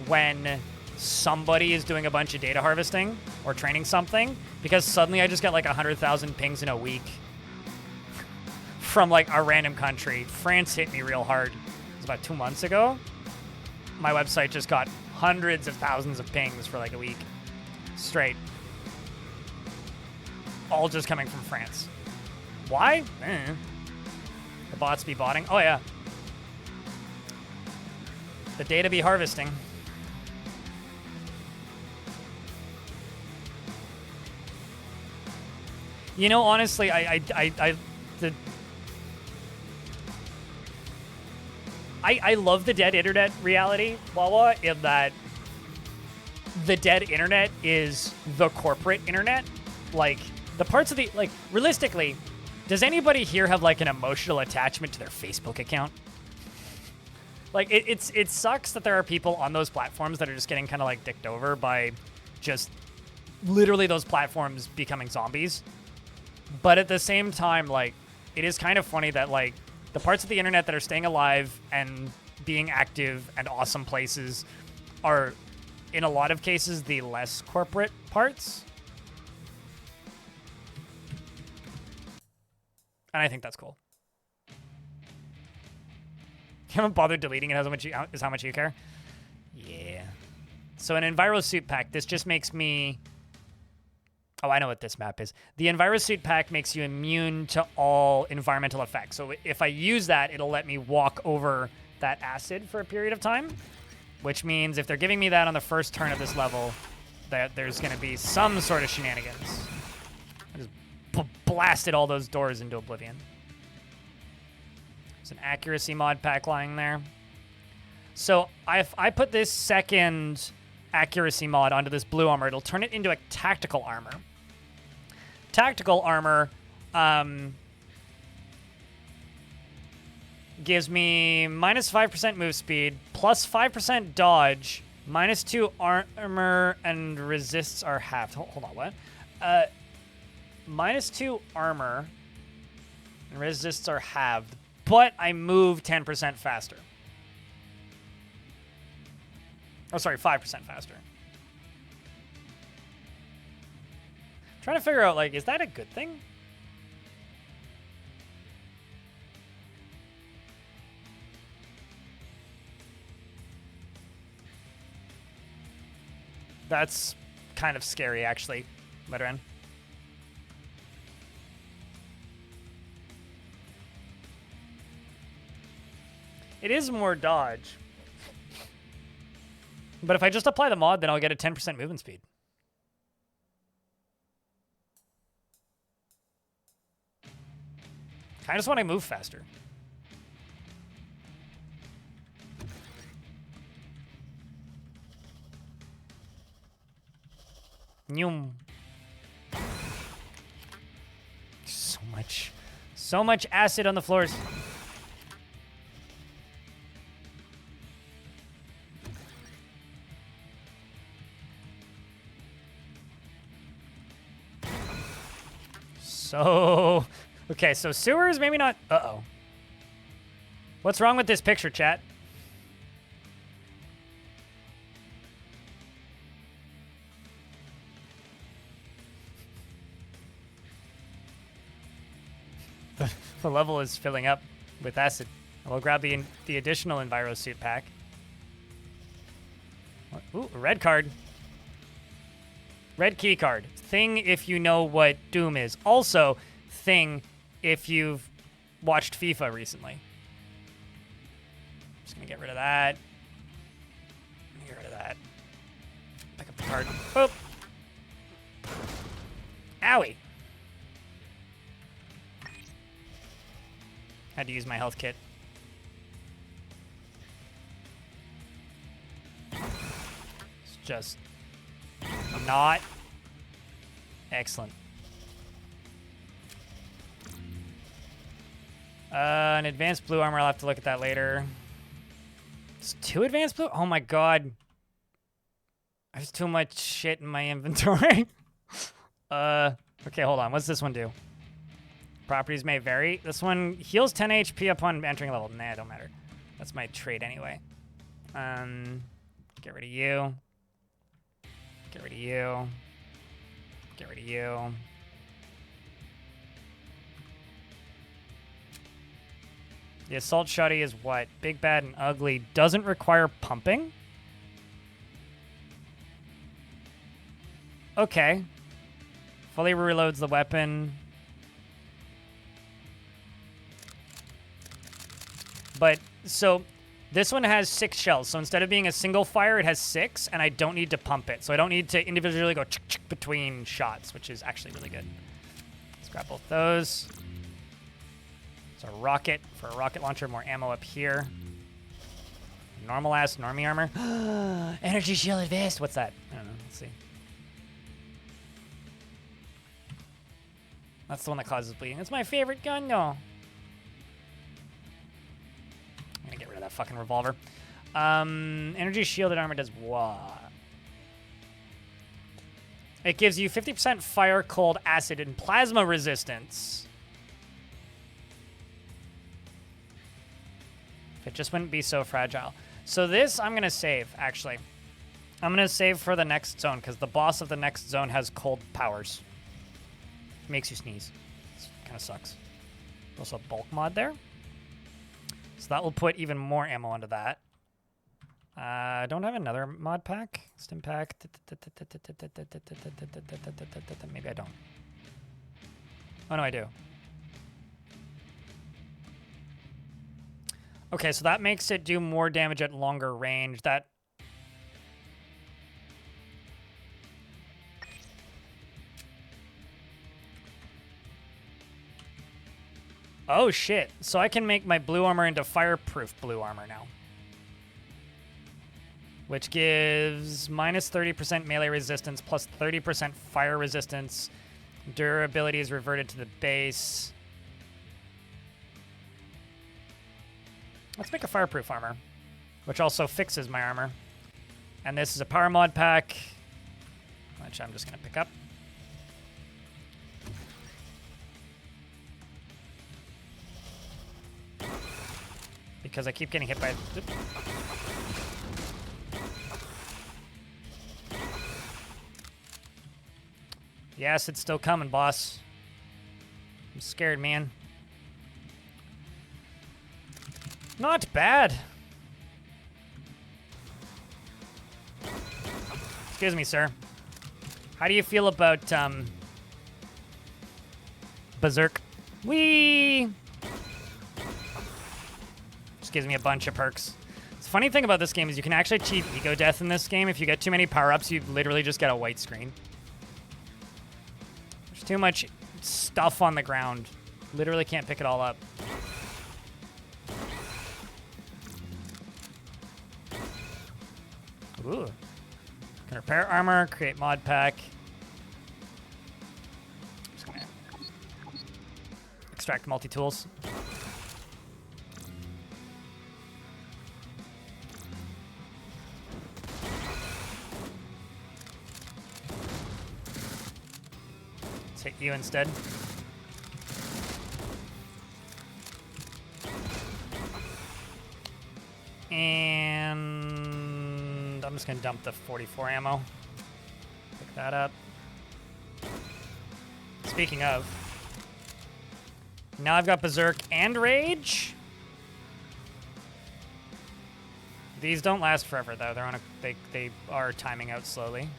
when somebody is doing a bunch of data harvesting or training something, because suddenly I just get like 100,000 pings in a week from like a random country. France hit me real hard. It was about 2 months ago. My website just got hundreds of thousands of pings for like a week straight. All just coming from France. Why? The bots be botting. Oh, yeah. The data be harvesting. You know, honestly, I love the dead internet reality, Wawa, in that the dead internet is the corporate internet. Like, the parts of the, like, realistically, does anybody here have, like, an emotional attachment to their Facebook account? Like, it sucks that there are people on those platforms that are just getting kind of, like, dicked over by just literally those platforms becoming zombies. But at the same time, like, it is kind of funny that, like, the parts of the internet that are staying alive and being active and awesome places are, in a lot of cases, the less corporate parts. And I think that's cool. You haven't bothered deleting it as much is how much you care? Yeah. So an Enviro Suit Pack, this just makes me... Oh, I know what this map is. The Enviro Suit Pack makes you immune to all environmental effects. So if I use that, it'll let me walk over that acid for a period of time, which means if they're giving me that on the first turn of this level, that there's going to be some sort of shenanigans. I just blasted all those doors into oblivion. There's an accuracy mod pack lying there. So if I put this second accuracy mod onto this blue armor, it'll turn it into a tactical armor. Tactical armor gives me minus 5% move speed, plus 5% dodge, minus 2 armor, and resists are halved. Hold on, what? Minus 2 armor, and resists are halved, but I move 10% faster. Oh, sorry, 5% faster. Trying to figure out, like, is that a good thing? That's kind of scary, actually, veteran. It is more dodge. But if I just apply the mod, then I'll get a 10% movement speed. I just want to move faster. Nyum. So much acid on the floors. So, okay, so sewers, maybe not. Uh-oh. What's wrong with this picture, chat? The level is filling up with acid. We'll grab the additional Enviro Suit Pack. Ooh, a red card. Red key card. Thing if you know what Doom is. Also, thing if you've watched FIFA recently. Just gonna get rid of that. Get rid of that. Pick up the card. Boop. Owie. Had to use my health kit. It's just not excellent. An advanced blue armor, I'll have to look at that later. It's 2 advanced blue? Oh my god. There's too much shit in my inventory. Okay, hold on. What's this one do? Properties may vary. This one heals 10 HP upon entering a level. Nah, it don't matter. That's my trait anyway. Get rid of you. Get rid of you. Get rid of you. The assault shotty is what? Big, bad, and ugly. Doesn't require pumping? Okay. Fully reloads the weapon. But, so, this one has 6 shells. So instead of being a single fire, it has 6, and I don't need to pump it. So I don't need to individually go between shots, which is actually really good. Let's grab both those. It's a rocket for a rocket launcher. More ammo up here. Normal-ass normie armor. Energy shielded vest. What's that? I don't know. Let's see. That's the one that causes bleeding. It's my favorite gun, though. I'm gonna get rid of that fucking revolver. Energy shielded armor does what? It gives you 50% fire, cold, acid, and plasma resistance. It just wouldn't be so fragile. So this I'm gonna save, actually. I'm gonna save for the next zone, because the boss of the next zone has cold powers. Makes you sneeze. Kind of sucks. Also a bulk mod there. So that will put even more ammo onto that. I don't have another mod pack. Stim pack. Maybe I don't. Oh, no, I do. Okay, so that makes it do more damage at longer range. That... Oh, shit. So I can make my blue armor into fireproof blue armor now. Which gives minus 30% melee resistance plus 30% fire resistance. Durability is reverted to the base. Let's make a fireproof armor, which also fixes my armor. And this is a power mod pack, which I'm just going to pick up. Because I keep getting hit by... Oops. The acid's still coming, boss. I'm scared, man. Not bad. Excuse me, sir. How do you feel about, Berserk? Whee! Just gives me a bunch of perks. The funny thing about this game is you can actually achieve ego death in this game. If you get too many power-ups, you literally just get a white screen. There's too much stuff on the ground. Literally can't pick it all up. Ooh. Can repair armor, create mod pack. Just gonna extract multi-tools. Let's hit you instead. And I'm just gonna dump the 44 ammo. Pick that up. Speaking of, now I've got Berserk and Rage. These don't last forever though. They're on a they are timing out slowly.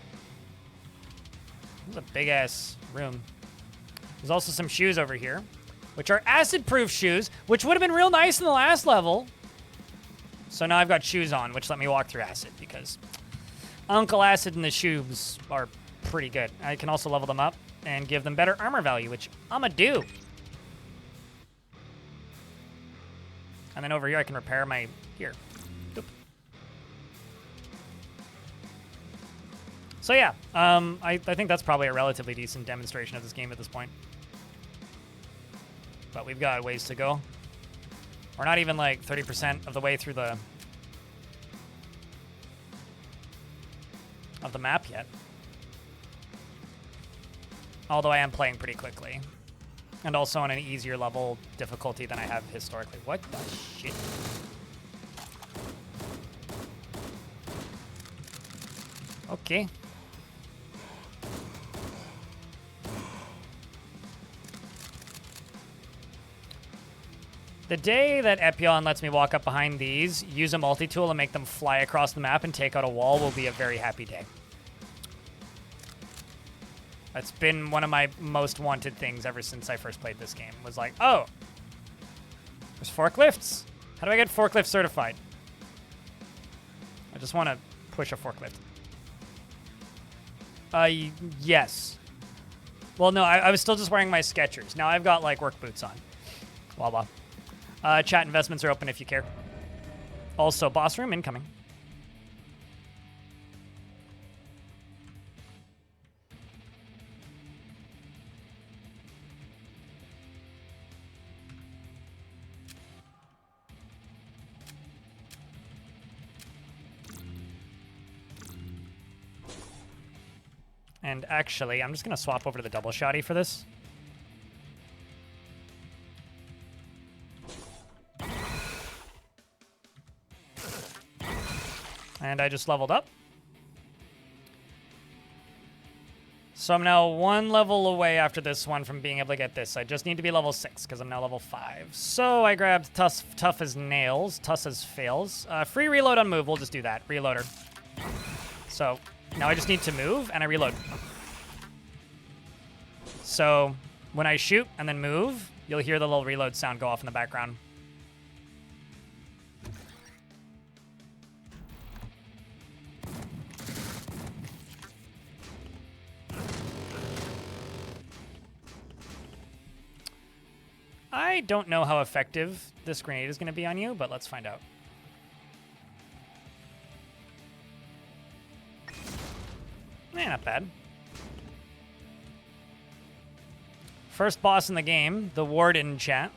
This is a big ass room. There's also some shoes over here, which are acid-proof shoes, which would have been real nice in the last level. So now I've got shoes on, which let me walk through acid, because Uncle Acid and the shoes are pretty good. I can also level them up and give them better armor value, which I'ma do. And then over here I can repair my gear. Oop. So yeah, I think that's probably a relatively decent demonstration of this game at this point. But we've got ways to go. We're not even like 30% of the way through the map yet. Although I am playing pretty quickly. And also on an easier level difficulty than I have historically. What the shit? Okay. The day that Epion lets me walk up behind these, use a multi-tool and make them fly across the map and take out a wall will be a very happy day. That's been one of my most wanted things ever since I first played this game. Was like, oh, there's forklifts? How do I get forklift certified? I just want to push a forklift. Yes. Well, no, I was still just wearing my Skechers. Now I've got, like, work boots on. Blah, blah. Chat investments are open if you care. Also, boss room incoming. And actually, I'm just going to swap over to the double shotty for this. And I just leveled up. So I'm now 1 level away after this one from being able to get this. I just need to be level 6 because I'm now level 5. So I grabbed tough as nails, tough as fails. Free reload on move. We'll just do that. Reloader. So now I just need to move and I reload. So when I shoot and then move, you'll hear the little reload sound go off in the background. I don't know how effective this grenade is going to be on you, but let's find out. Not bad. First boss in the game, the Warden chat.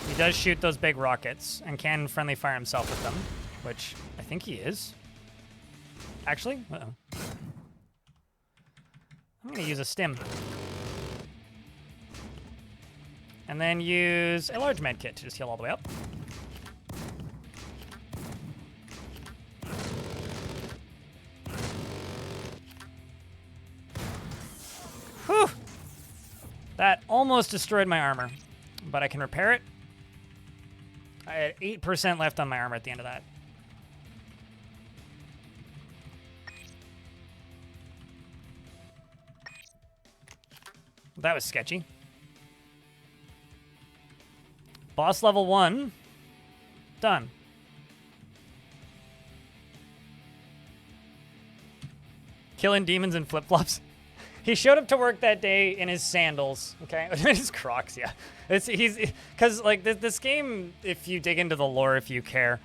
He does shoot those big rockets and can friendly fire himself with them, which I think he is. Actually, uh-oh. I'm going to use a stim. And then use a large med kit to just heal all the way up. Whew! That almost destroyed my armor, but I can repair it. I had 8% left on my armor at the end of that. That was sketchy. Boss level 1. Done. Killing demons in flip-flops. He showed up to work that day in his sandals, okay? His Crocs, yeah. Because, like, this game, if you dig into the lore, if you care,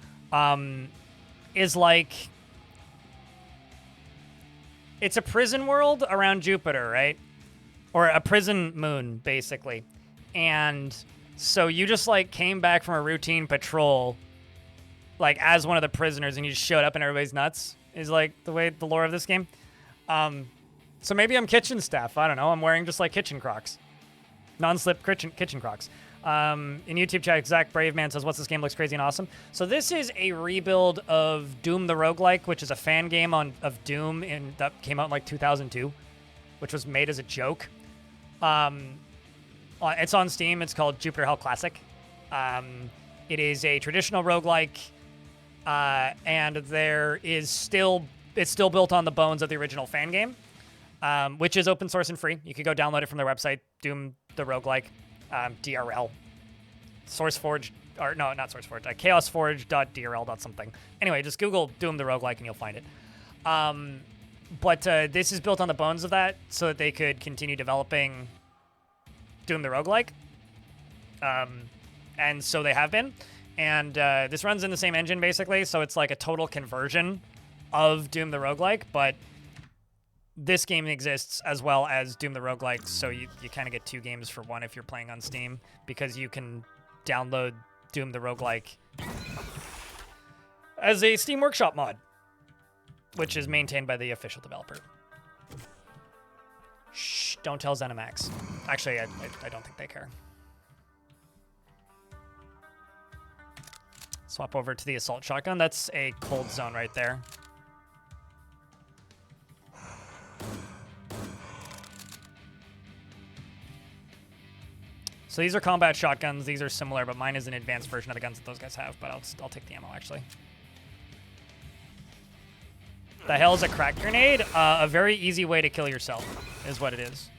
is like... It's a prison world around Jupiter, right? Or a prison moon, basically. And so you just, like, came back from a routine patrol, like, as one of the prisoners, and you just showed up and everybody's nuts, is, like, the way the lore of this game. So maybe I'm kitchen staff. I don't know. I'm wearing just, like, kitchen Crocs. Non-slip kitchen Crocs. In YouTube chat, Zach Braveman says, what's this game? Looks crazy and awesome. So this is a rebuild of Doom the Roguelike, which is a fan game of Doom that came out in, like, 2002, which was made as a joke. It's on Steam. It's called Jupiter Hell Classic. It is a traditional roguelike, and it's still built on the bones of the original fan game, which is open source and free. You could go download it from their website, Doom the Roguelike, DRL, SourceForge, or no, not SourceForge, chaosforge.drl.something. Anyway, just Google Doom the Roguelike and you'll find it. But this is built on the bones of that so that they could continue developing Doom the Roguelike. And so they have been. And this runs in the same engine, basically, so it's like a total conversion of Doom the Roguelike, but this game exists as well as Doom the Roguelike, so you kind of get 2 games for 1 if you're playing on Steam, because you can download Doom the Roguelike as a Steam Workshop mod, which is maintained by the official developer. Shh, don't tell ZeniMax. Actually, I don't think they care. Swap over to the assault shotgun. That's a cold zone right there. So these are combat shotguns. These are similar, but mine is an advanced version of the guns that those guys have, but I'll take the ammo, actually. The hell is a crack grenade? A very easy way to kill yourself is what it is.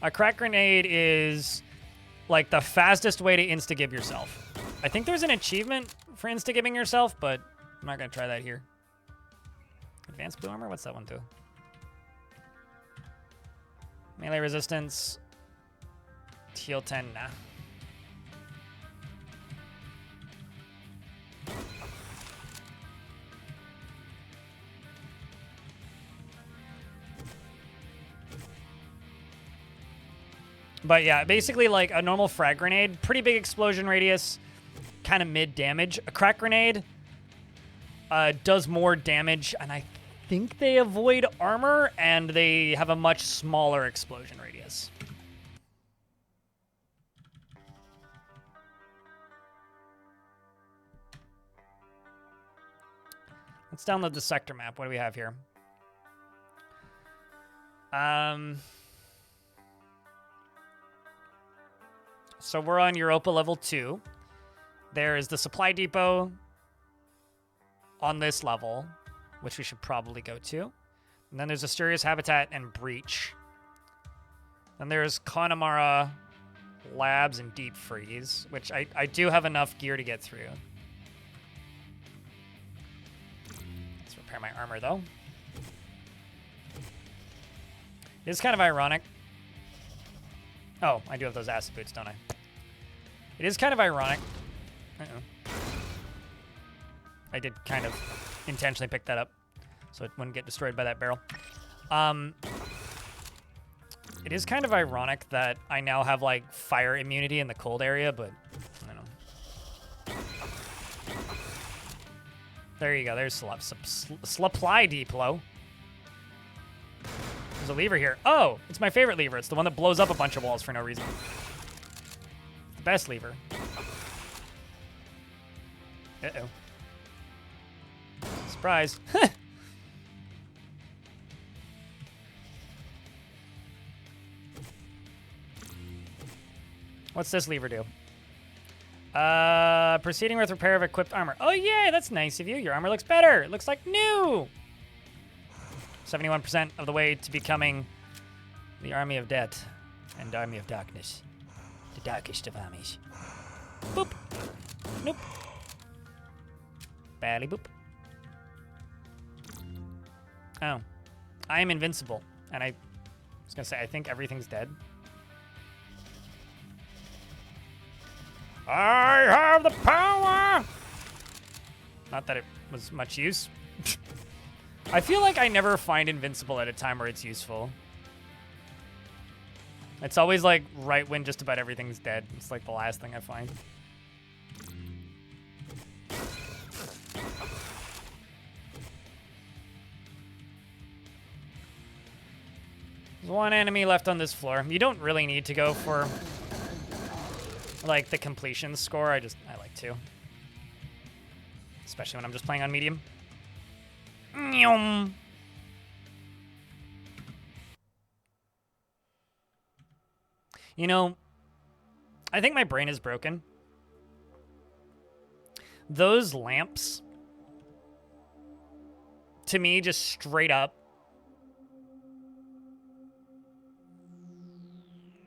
A crack grenade is like the fastest way to insta-gib yourself. I think there's an achievement for insta-gibbing yourself, but I'm not going to try that here. Advanced blue armor? What's that one do? Melee resistance. Heal 10, nah. But yeah, basically like a normal frag grenade, pretty big explosion radius, kind of mid damage. A crack grenade does more damage, and I think they avoid armor, and they have a much smaller explosion radius. Let's download the sector map. What do we have here? So we're on Europa level 2. There is the supply depot on this level, which we should probably go to. And then there's Asturias Habitat and Breach. Then there's Connemara Labs and Deep Freeze, which I do have enough gear to get through. Let's repair my armor, though. It's kind of ironic. Oh, I do have those acid boots, don't I? It is kind of ironic. Uh-oh. I did kind of intentionally pick that up so it wouldn't get destroyed by that barrel. It is kind of ironic that I now have, like, fire immunity in the cold area, but I don't know. There you go. There's supply depot. There's a lever here. Oh, it's my favorite lever. It's the one that blows up a bunch of walls for no reason. It's the best lever. Uh-oh. Surprise. What's this lever do? Proceeding with repair of equipped armor. Oh, yeah, that's nice of you. Your armor looks better. It looks like new. 71% of the way to becoming the army of death and army of darkness. The darkest of armies. Boop. Nope. Bally boop. Oh. I am invincible. And I was going to say, I think everything's dead. I have the power! Not that it was much use. I feel like I never find invincible at a time where it's useful. It's always like right when just about everything's dead. It's like the last thing I find. There's one enemy left on this floor. You don't really need to go for like the completion score. I like to. Especially when I'm just playing on medium. You know, I think my brain is broken. Those lamps, to me, just straight up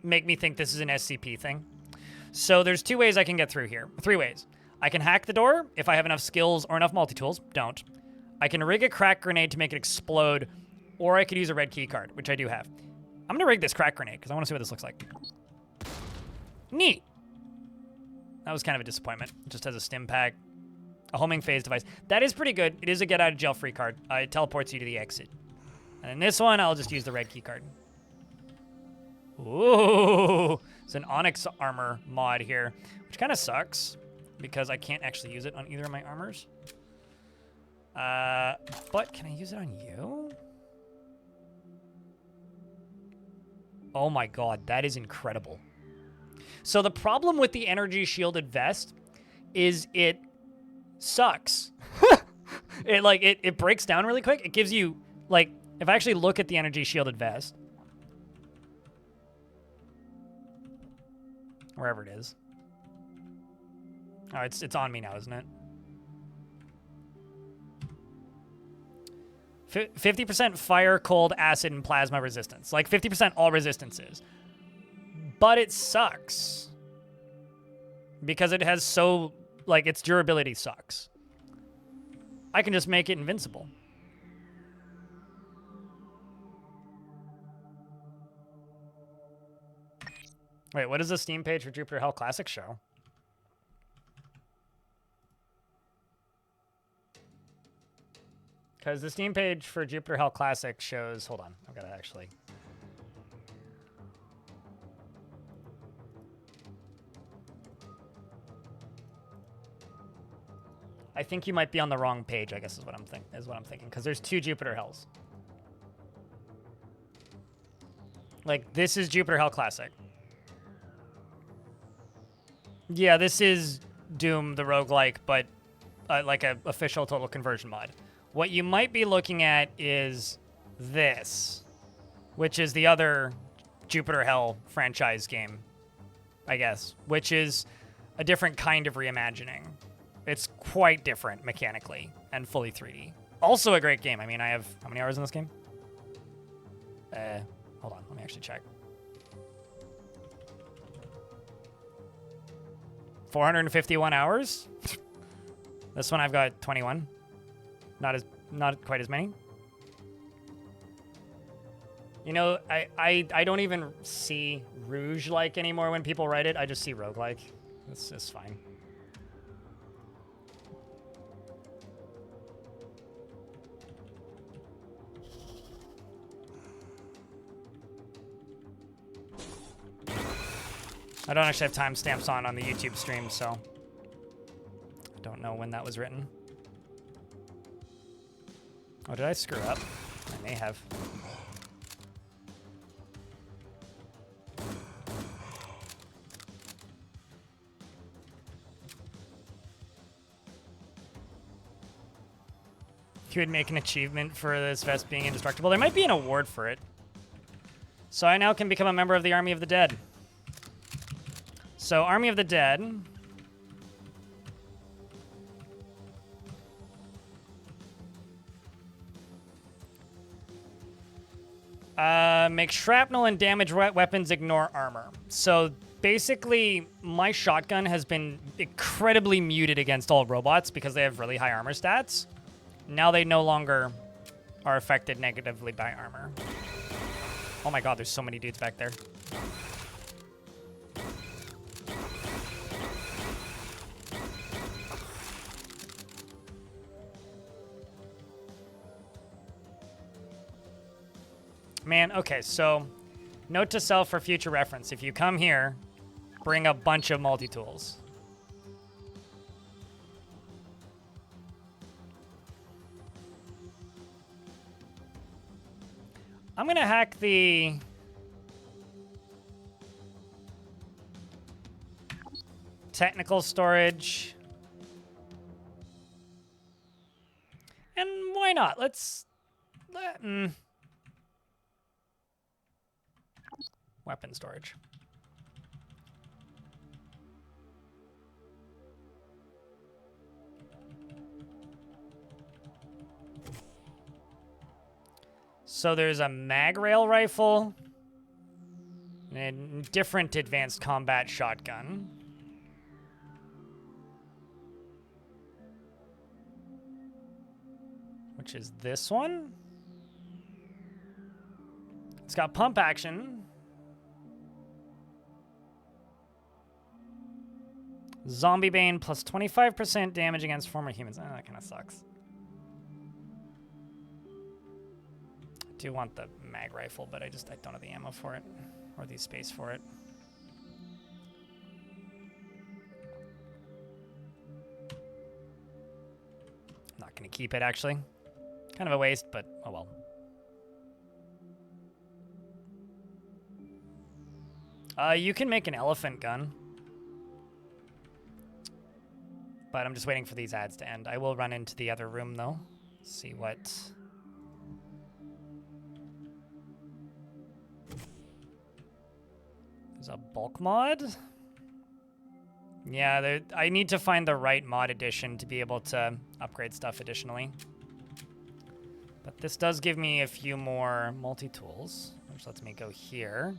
make me think this is an SCP thing. So there's 2 ways I can get through here. 3 ways. I can hack the door if I have enough skills or enough multi-tools. Don't. I can rig a crack grenade to make it explode, or I could use a red key card, which I do have. I'm going to rig this crack grenade because I want to see what this looks like. Neat. That was kind of a disappointment. It just has a stim pack, a homing phase device. That is pretty good. It is a get-out-of-jail-free card. It teleports you to the exit. And in this one, I'll just use the red key card. Ooh. It's an Onyx armor mod here, which kind of sucks because I can't actually use it on either of my armors. But can I use it on you? Oh my god, that is incredible. So the problem with the energy shielded vest is it sucks. It breaks down really quick. It gives you, like, if I actually look at the energy shielded vest, wherever it is. Oh, it's on me now, isn't it? 50% fire, cold, acid, and plasma resistance. Like 50% all resistances. But it sucks. Because it has so, like, its durability sucks. I can just make it invincible. Wait, what does the Steam page for Jupiter Hell Classic show? Because the Steam page for Jupiter Hell Classic shows... Hold on, I've got to actually... I think you might be on the wrong page, I guess is what I'm thinking. Because there's 2 Jupiter Hells. Like, this is Jupiter Hell Classic. Yeah, this is Doom, the roguelike, but like a official total conversion mod. What you might be looking at is this, which is the other Jupiter Hell franchise game, I guess, which is a different kind of reimagining. It's quite different mechanically and fully 3D. Also a great game. I mean, I have how many hours in this game? Hold on, let me actually check. 451 hours. This one I've got 21. Not quite as many. You know, I don't even see Rouge-like anymore when people write it. I just see roguelike. It's just fine. I don't actually have timestamps on the YouTube stream, so I don't know when that was written. Oh, did I screw up? I may have. You would make an achievement for this vest being indestructible. There might be an award for it. So I now can become a member of the Army of the Dead. So Army of the Dead. Make shrapnel and damage weapons ignore armor. So basically, my shotgun has been incredibly muted against all robots because they have really high armor stats. Now they no longer are affected negatively by armor. Oh my god, there's so many dudes back there. Man, okay, so note to self for future reference. If you come here, bring a bunch of multi-tools. I'm gonna hack the technical storage. And why not? Weapon storage. So there's a mag rail rifle and a different advanced combat shotgun. Which is this one. It's got pump action. Zombie Bane plus 25% damage against former humans. That kind of sucks. I do want the mag rifle, but I don't have the ammo for it. Or the space for it. I'm not going to keep it, actually. Kind of a waste, but oh well. You can make an elephant gun. But I'm just waiting for these ads to end. I will run into the other room, though. See what... There's a bulk mod? Yeah, I need to find the right mod edition to be able to upgrade stuff additionally. But this does give me a few more multi-tools, which lets me go here.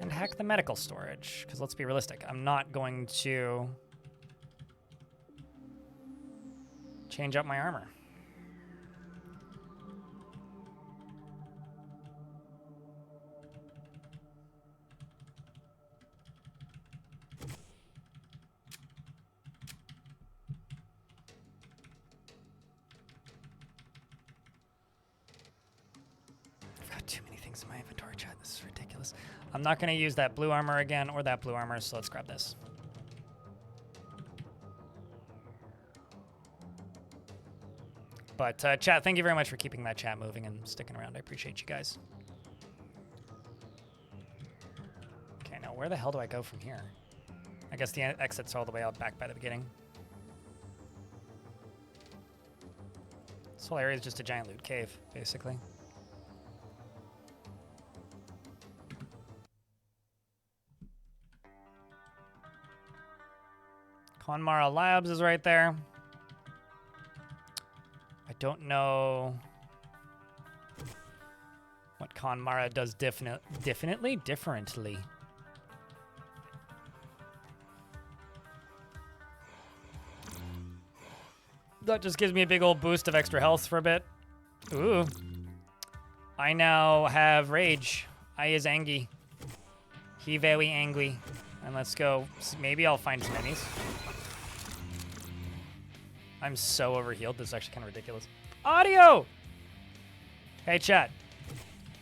And hack the medical storage, because let's be realistic. I'm not going to... change up my armor. I've got too many things in my inventory, chat. This is ridiculous. I'm not going to use that blue armor again or that blue armor, so let's grab this. But chat, thank you very much for keeping that chat moving and sticking around. I appreciate you guys. Okay, now where the hell do I go from here? I guess the exits are all the way out back by the beginning. This whole area is just a giant loot cave, basically. Konmara Labs is right there. I don't know what Konmara does differently. That just gives me a big old boost of extra health for a bit. Ooh. I now have rage. I is angry. He very angry. And let's go. Maybe I'll find some enemies. I'm so overhealed. This is actually kind of ridiculous. Audio! Hey, chat.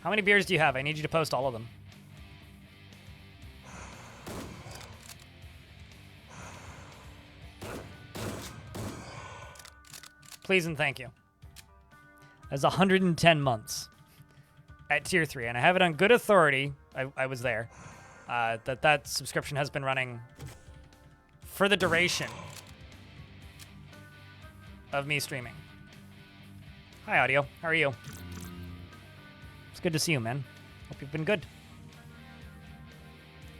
How many beers do you have? I need you to post all of them. Please and thank you. That's 110 months at tier 3, and I have it on good authority. I was there. That subscription has been running for the duration of me streaming. Hi, Audio. How are you? It's good to see you, man. Hope you've been good.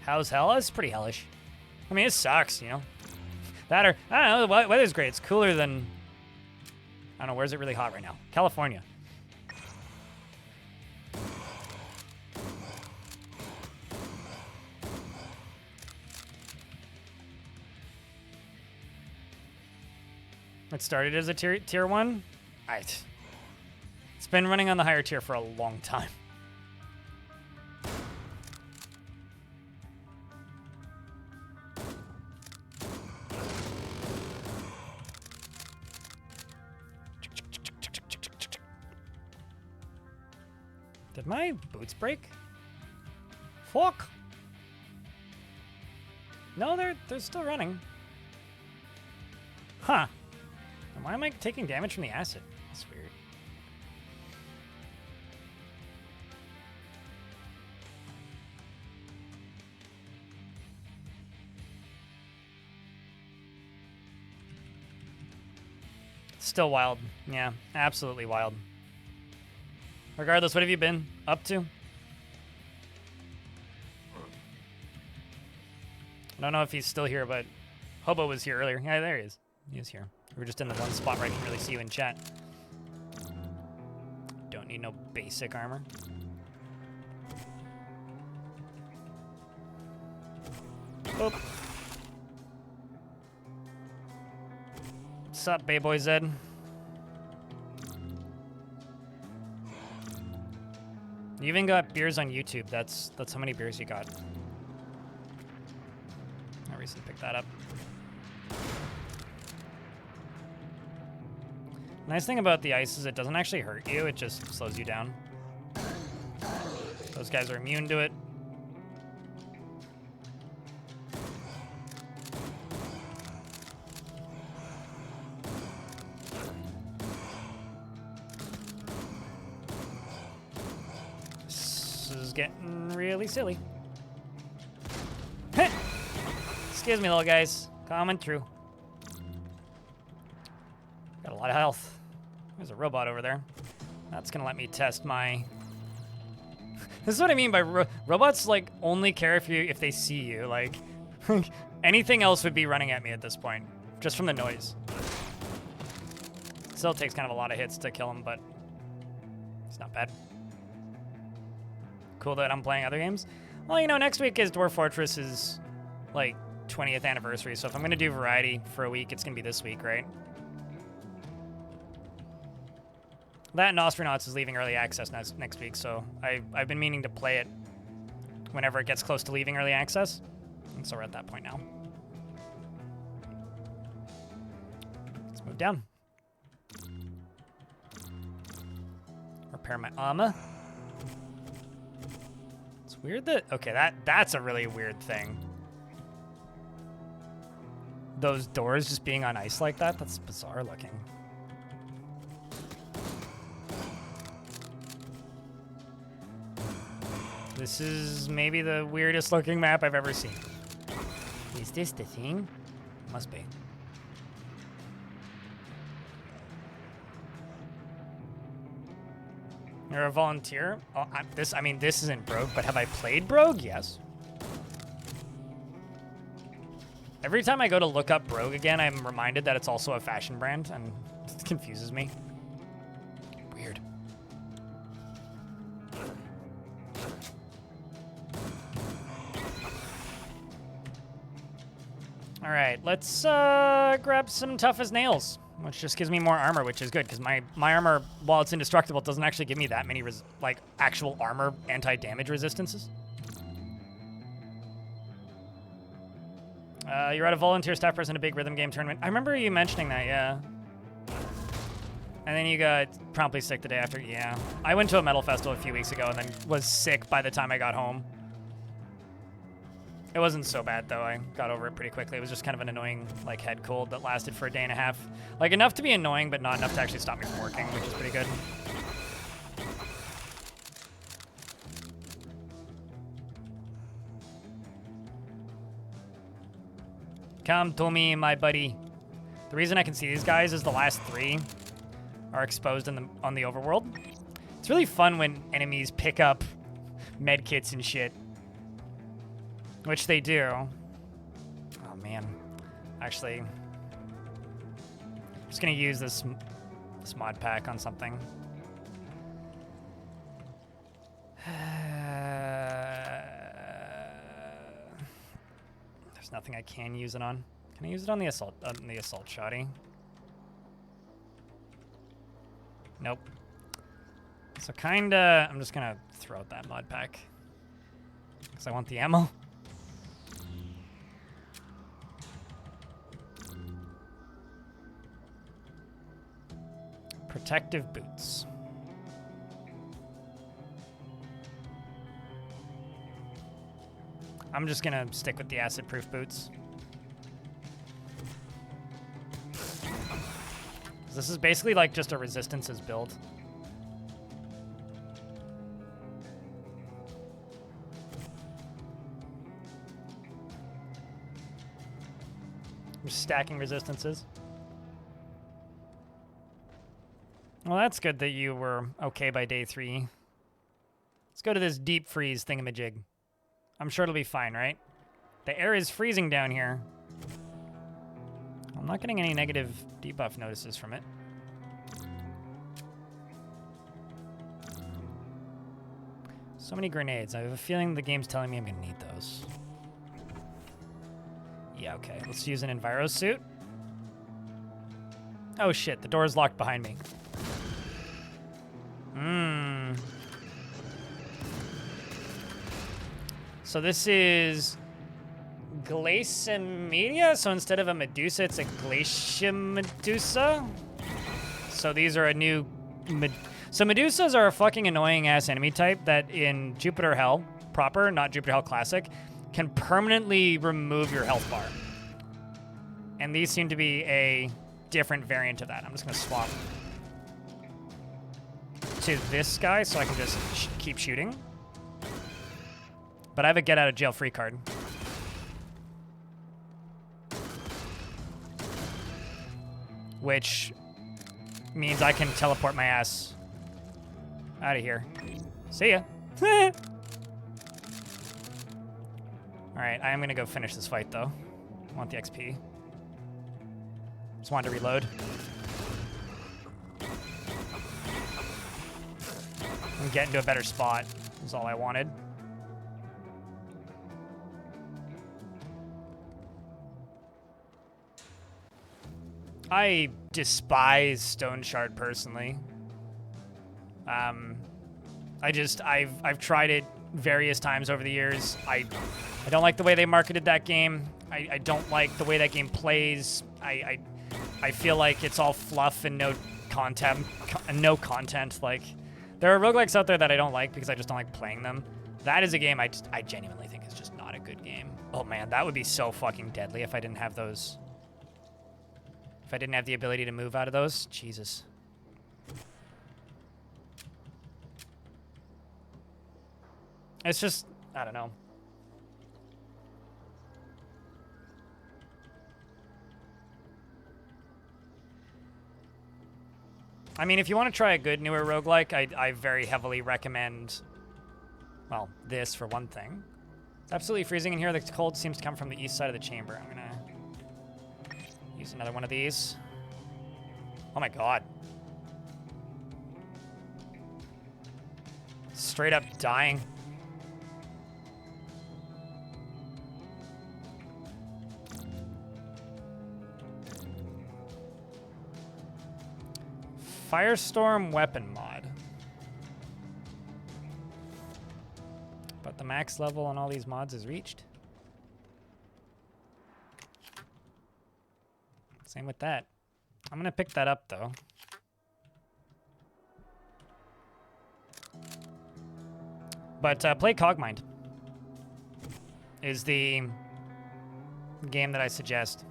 How's hell? It's pretty hellish. I mean, it sucks, you know? That or, I don't know, the weather's great. It's cooler than, I don't know, where's it really hot right now? California. It started as a tier 1? It's been running on the higher tier for a long time. Did my boots break? Fuck! No, they're still running. Huh. And why am I taking damage from the acid? That's weird. Still wild. Yeah, absolutely wild. Regardless, what have you been up to? I don't know if he's still here, but Hobo was here earlier. Yeah, there he is. He is here. We're just in the one spot where I can really see you in chat. Don't need no basic armor. Oop. What's up, Bayboy Zed? You even got beers on YouTube. That's how many beers you got. I recently picked that up. Nice thing about the ice is it doesn't actually hurt you, it just slows you down. Those guys are immune to it. This is getting really silly. Excuse me, little guys. Coming through. Got a lot of health. There's a robot over there. That's gonna let me test my... This is what I mean by robots, like, only care if they see you. Like, anything else would be running at me at this point, just from the noise. Still takes kind of a lot of hits to kill him, but it's not bad. Cool that I'm playing other games. Well, you know, next week is Dwarf Fortress's, like, 20th anniversary, so if I'm gonna do variety for a week, it's gonna be this week, right? That and Nostronauts is leaving early access next week, so I've been meaning to play it whenever it gets close to leaving early access. And so we're at that point now. Let's move down. Repair my armor. It's weird that... Okay, that's a really weird thing. Those doors just being on ice like that, that's bizarre looking. This is maybe the weirdest looking map I've ever seen. Is this the thing? Must be. You're a volunteer? Oh, I mean, this isn't Brogue, but have I played Brogue? Yes. Every time I go to look up Brogue again, I'm reminded that it's also a fashion brand, and it confuses me. Weird. All right, let's grab some tough as nails, which just gives me more armor, which is good, because my armor, while it's indestructible, doesn't actually give me that many, like, actual armor anti-damage resistances. You're at a volunteer staff person in a big rhythm game tournament. I remember you mentioning that, yeah. And then you got promptly sick the day after. Yeah. I went to a metal festival a few weeks ago and then was sick by the time I got home. It wasn't so bad, though. I got over it pretty quickly. It was just kind of an annoying, like, head cold that lasted for a day and a half. Like, enough to be annoying, but not enough to actually stop me from working, which is pretty good. Come to me, my buddy. The reason I can see these guys is the last 3 are exposed on the overworld. It's really fun when enemies pick up medkits and shit. Which they do. Oh, man. Actually, I'm just going to use this mod pack on something. There's nothing I can use it on. Can I use it on the assault shoddy? Nope. So kinda, I'm just gonna throw out that mod pack because I want the ammo. Protective boots. I'm just gonna stick with the acid-proof boots. This is basically like just a resistances build. We're stacking resistances. Well, that's good that you were okay by day 3. Let's go to this deep freeze thingamajig. I'm sure it'll be fine, right? The air is freezing down here. I'm not getting any negative debuff notices from it. So many grenades. I have a feeling the game's telling me I'm gonna need those. Yeah, okay. Let's use an Enviro suit. Oh shit, the door's locked behind me. So this is Glaciamedia. So instead of a Medusa, it's a Glaciamedusa. So these are a new... So Medusas are a fucking annoying-ass enemy type that in Jupiter Hell proper, not Jupiter Hell Classic, can permanently remove your health bar. And these seem to be a different variant of that. I'm just going to swap to this guy so I can just keep shooting. But I have a get-out-of-jail-free card. Which means I can teleport my ass out of here. See ya. Alright, I am gonna go finish this fight, though. I want the XP. Just wanted to reload. And get into a better spot is all I wanted. I despise Stone Shard personally. I've tried it various times over the years. I don't like the way they marketed that game. I don't like the way that game plays. I feel like it's all fluff and no content. Like, there are roguelikes out there that I don't like because I just don't like playing them. That is a game I genuinely think is just not a good game. Oh man, that would be so fucking deadly if I didn't have those. If I didn't have the ability to move out of those. Jesus. It's just, I don't know. I mean, if you want to try a good newer roguelike, I very heavily recommend, well, this for one thing. It's absolutely freezing in here. The cold seems to come from the east side of the chamber. I'm gonna use another one of these. Oh my god. Straight up dying. Firestorm weapon mod. But the max level on all these mods is reached. Same with that. I'm gonna pick that up though. But play Cogmind is the game that I suggest.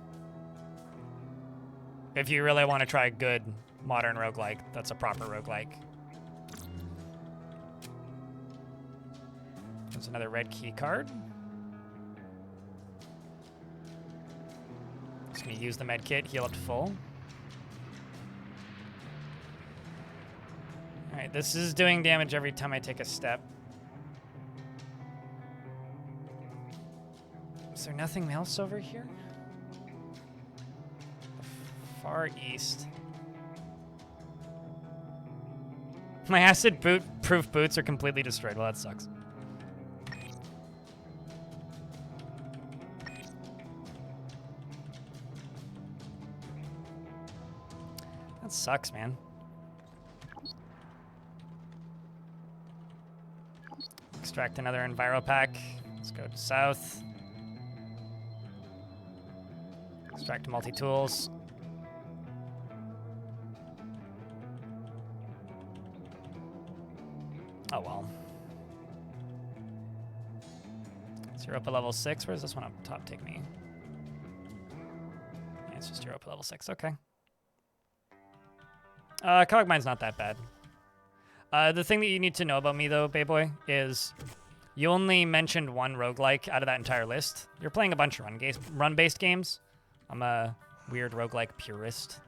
If you really want to try a good modern roguelike, that's a proper roguelike. There's another red key card. Just gonna use the med kit, heal up to full. Alright, this is doing damage every time I take a step. Is there nothing else over here? Far east. My acid-proof boots are completely destroyed. Well, that sucks. That sucks, man. Extract another Enviro pack. Let's go to south. Extract multi-tools. Oh well. Europa level 6. Where's this one up top take me? Yeah, it's just Europa level 6. Okay. Cogmind's not that bad. The thing that you need to know about me, though, Bayboy, is you only mentioned one roguelike out of that entire list. You're playing a bunch of run-based games. I'm a weird roguelike purist.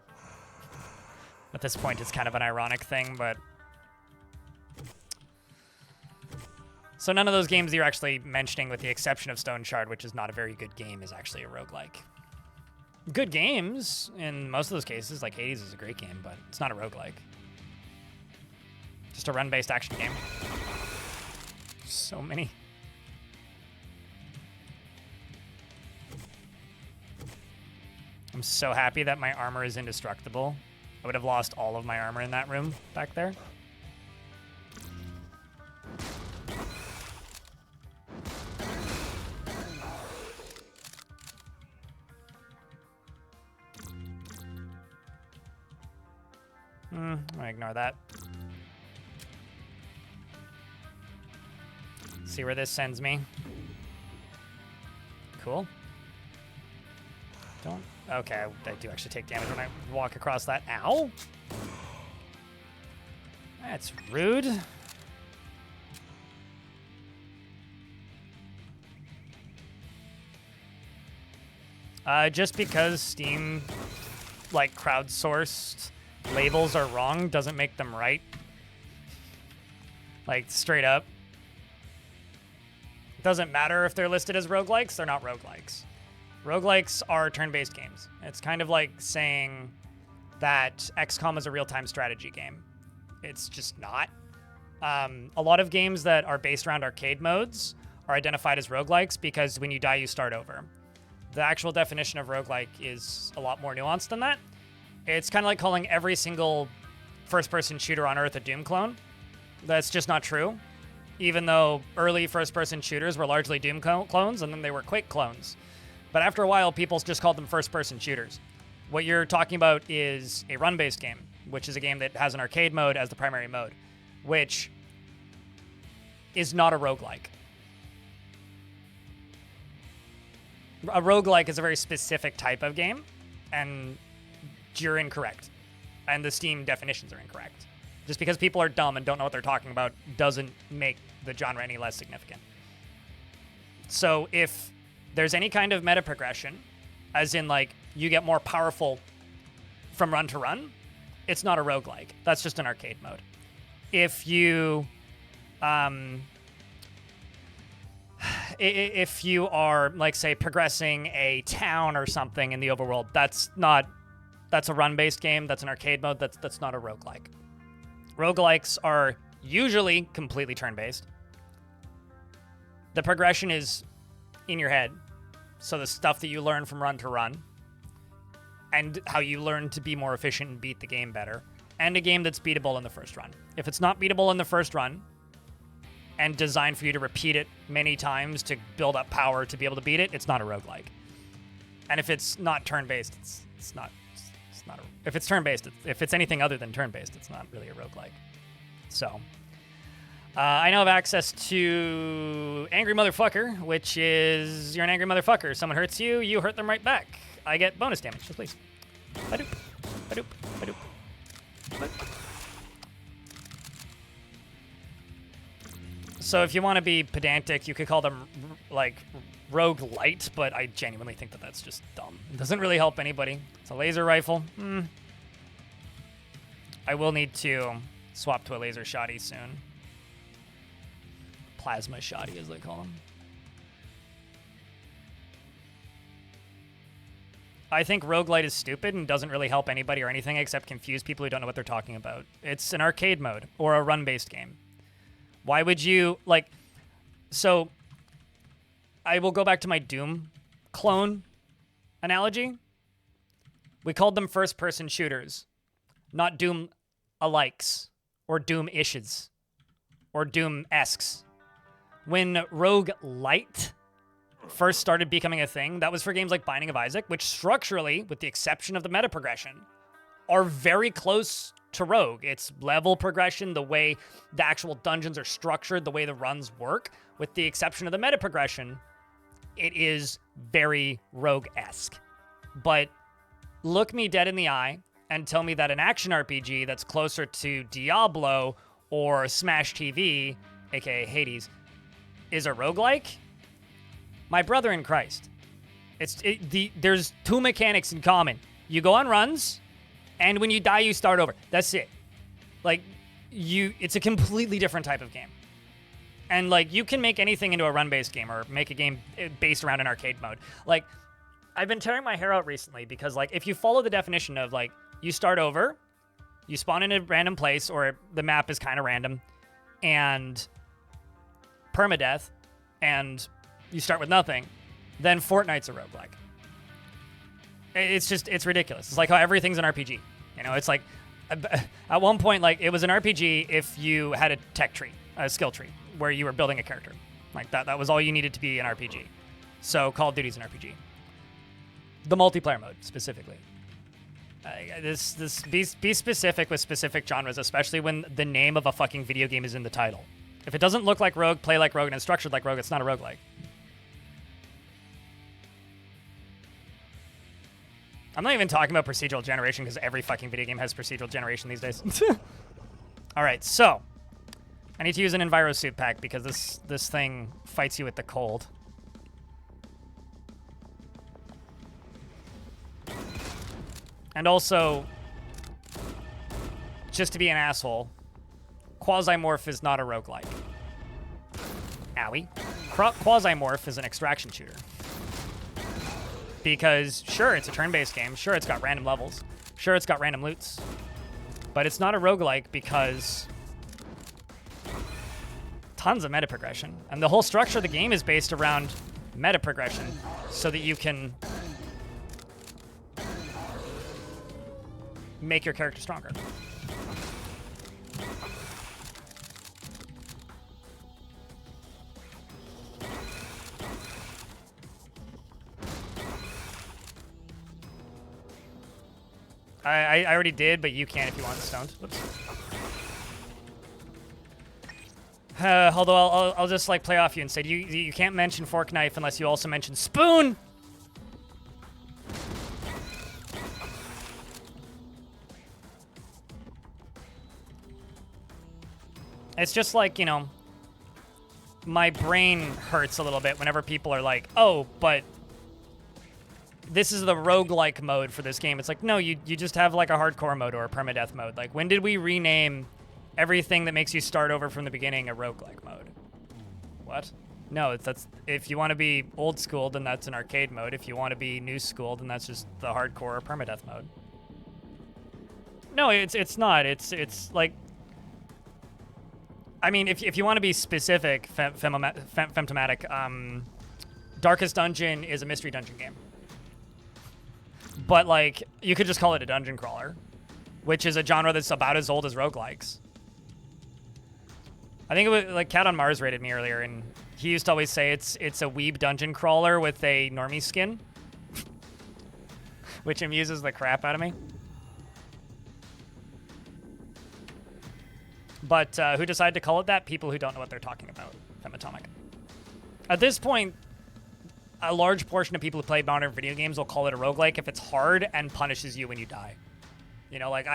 At this point, it's kind of an ironic thing, but... So none of those games you're actually mentioning, with the exception of Stone Shard, which is not a very good game, is actually a roguelike. Good games, in most of those cases, like Hades is a great game, but it's not a roguelike. Just a run-based action game. So many. I'm so happy that my armor is indestructible. I would have lost all of my armor in that room back there. I'm gonna ignore that. See where this sends me. Cool. Don't. Okay, I do actually take damage when I walk across that. Ow! That's rude. Just because Steam, like, crowdsourced labels are wrong doesn't make them right. Like, straight up. It doesn't matter if they're listed as roguelikes, they're not roguelikes. Roguelikes are turn-based games. It's kind of like saying that XCOM is a real-time strategy game. It's just not. A lot of games that are based around arcade modes are identified as roguelikes because when you die, you start over. The actual definition of roguelike is a lot more nuanced than that. It's kind of like calling every single first-person shooter on Earth a Doom clone. That's just not true. Even though early first-person shooters were largely Doom clones, and then they were Quake clones. But after a while, people just called them first-person shooters. What you're talking about is a run-based game, which is a game that has an arcade mode as the primary mode, which is not a roguelike. A roguelike is a very specific type of game, and you're incorrect. And the Steam definitions are incorrect. Just because people are dumb and don't know what they're talking about doesn't make the genre any less significant. So if there's any kind of meta progression, as in, like, you get more powerful from run to run, it's not a roguelike. That's just an arcade mode. If you if you are, like, say, progressing a town or something in the overworld, that's a run-based game. That's an arcade mode. That's not a roguelike. Roguelikes are usually completely turn-based. The progression is in your head. So the stuff that you learn from run to run, and how you learn to be more efficient and beat the game better, and a game that's beatable in the first run. If it's not beatable in the first run, and designed for you to repeat it many times to build up power to be able to beat it, it's not a roguelike. And if it's not turn-based, it's not if it's turn-based, if it's anything other than turn-based, it's not really a roguelike. So, I now have access to Angry Motherfucker, which is you're an angry motherfucker. Someone hurts you, you hurt them right back. I get bonus damage, so please. Ba-doop, ba-doop, ba-doop. So if you want to be pedantic, you could call them, like, roguelite, but I genuinely think that that's just dumb. It doesn't really help anybody. It's a laser rifle. I will need to swap to a laser shotty soon. Plasma shotty, as they call them. I think roguelite is stupid and doesn't really help anybody or anything except confuse people who don't know what they're talking about. It's an arcade mode or a run-based game. Why would you, like... So, I will go back to my Doom clone analogy. We called them first-person shooters, not Doom-alikes, or Doom-ishes, or Doom-esques. When roguelite first started becoming a thing, that was for games like Binding of Isaac, which structurally, with the exception of the meta progression, are very close to Rogue. It's level progression, the way the actual dungeons are structured, the way the runs work, with the exception of the meta progression, it is very Rogue-esque. But look me dead in the eye and tell me that an action RPG that's closer to Diablo or Smash TV, aka Hades, is a roguelike? My brother in Christ. There's two mechanics in common. You go on runs, and when you die, you start over. That's it. Like, it's a completely different type of game. And, like, you can make anything into a run-based game or make a game based around an arcade mode. Like, I've been tearing my hair out recently because, like, if you follow the definition of, like, you start over, you spawn in a random place, or the map is kind of random, and permadeath, and you start with nothing, then Fortnite's a roguelike. It's ridiculous. It's like how everything's an RPG. You know, it's like, at one point, like, it was an RPG if you had a tech tree, a skill tree, where you were building a character. Like, that was all you needed to be an RPG. So Call of Duty's an RPG. The multiplayer mode, specifically. Be specific with specific genres, especially when the name of a fucking video game is in the title. If it doesn't look like Rogue, play like Rogue, and is structured like Rogue, it's not a roguelike. I'm not even talking about procedural generation because every fucking video game has procedural generation these days. All right, so I need to use an Enviro suit pack because this thing fights you with the cold. And also, just to be an asshole, Quasimorph is not a roguelike. Owie. Quasimorph is an extraction shooter. Because, sure, it's a turn-based game. Sure, it's got random levels. Sure, it's got random loots. But it's not a roguelike because tons of meta progression. And the whole structure of the game is based around meta progression so that you can make your character stronger. I already did, but you can if you want stoned. Whoops. Although I'll just like play off you and say you can't mention fork knife unless you also mention spoon. It's just like, you know, my brain hurts a little bit whenever people are like, oh, but this is the roguelike mode for this game. It's like, no, you just have like a hardcore mode or a permadeath mode. Like, when did we rename everything that makes you start over from the beginning a roguelike mode? What? No, that's if you want to be old school, then that's an arcade mode. If you want to be new school, then that's just the hardcore or permadeath mode. No, it's not. It's like, I mean, if you want to be specific, femtomatic, Darkest Dungeon is a mystery dungeon game. But like, you could just call it a dungeon crawler, which is a genre that's about as old as roguelikes. I think it was like Cat on Mars rated me earlier, and he used to always say it's a weeb dungeon crawler with a normie skin, which amuses the crap out of me. But who decided to call it that? People who don't know what they're talking about. Fematomic. At this point, a large portion of people who play modern video games will call it a roguelike if it's hard and punishes you when you die. You know, like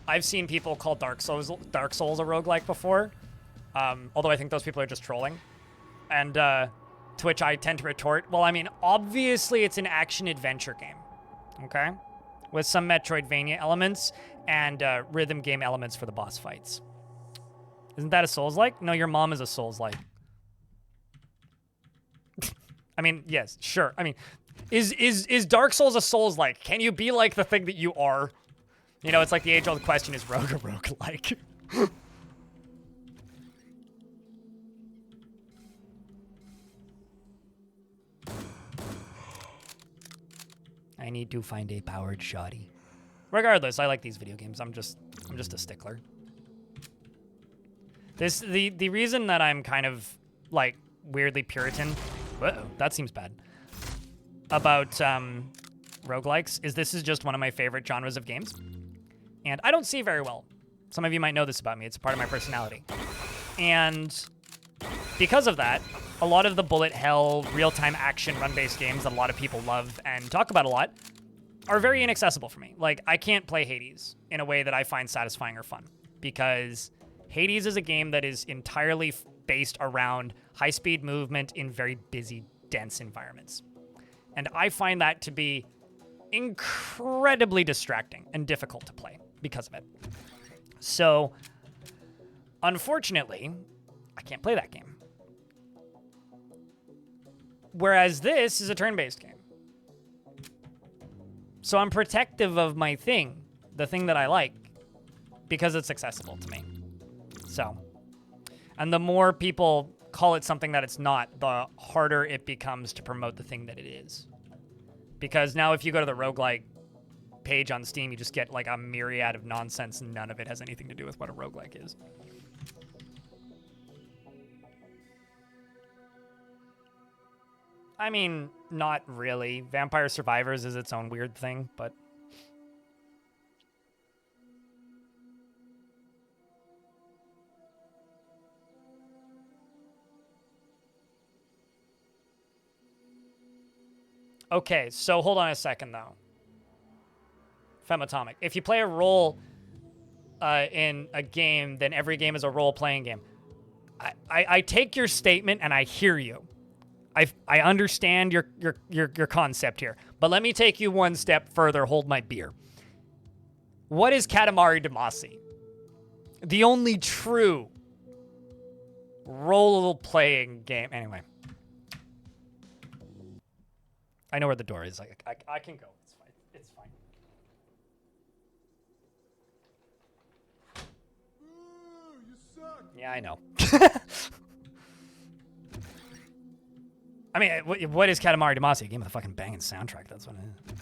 I've seen people call Dark Souls a roguelike before, although I think those people are just trolling. And to which I tend to retort, well, I mean, obviously it's an action-adventure game, okay? With some Metroidvania elements and rhythm game elements for the boss fights. Isn't that a Souls-like? No, your mom is a Souls-like. I mean, yes, sure. I mean, is Dark Souls a Souls-like? Can you be like the thing that you are? You know, it's like the age-old question, is rogue a roguelike? I need to find a powered shoddy. Regardless, I like these video games. I'm just a stickler. The reason that I'm kind of like weirdly Puritan, whoa, that seems bad, about roguelikes is this is just one of my favorite genres of games. And I don't see very well. Some of you might know this about me. It's a part of my personality. And because of that, a lot of the bullet hell, real-time action run-based games that a lot of people love and talk about a lot are very inaccessible for me. Like, I can't play Hades in a way that I find satisfying or fun, because Hades is a game that is entirely based around high-speed movement in very busy, dense environments. And I find that to be incredibly distracting and difficult to play because of it. So, unfortunately, I can't play that game. Whereas this is a turn-based game. So I'm protective of my thing, the thing that I like, because it's accessible to me. So, and the more people call it something that it's not, the harder it becomes to promote the thing that it is. Because now if you go to the roguelike page on Steam, you just get like a myriad of nonsense, and none of it has anything to do with what a roguelike is. I mean, not really. Vampire Survivors is its own weird thing, but... Okay, so hold on a second, though. Fematomic. If you play a role in a game, then every game is a role-playing game. I take your statement and I hear you. I understand your concept here, but let me take you one step further. Hold my beer. What is Katamari Damacy? The only true role-playing game. Anyway, I know where the door is. I can go. It's fine. It's fine. Ooh, you suck. Yeah, I know. I mean, what is Katamari Damacy? A game with a fucking banging soundtrack. That's what it is.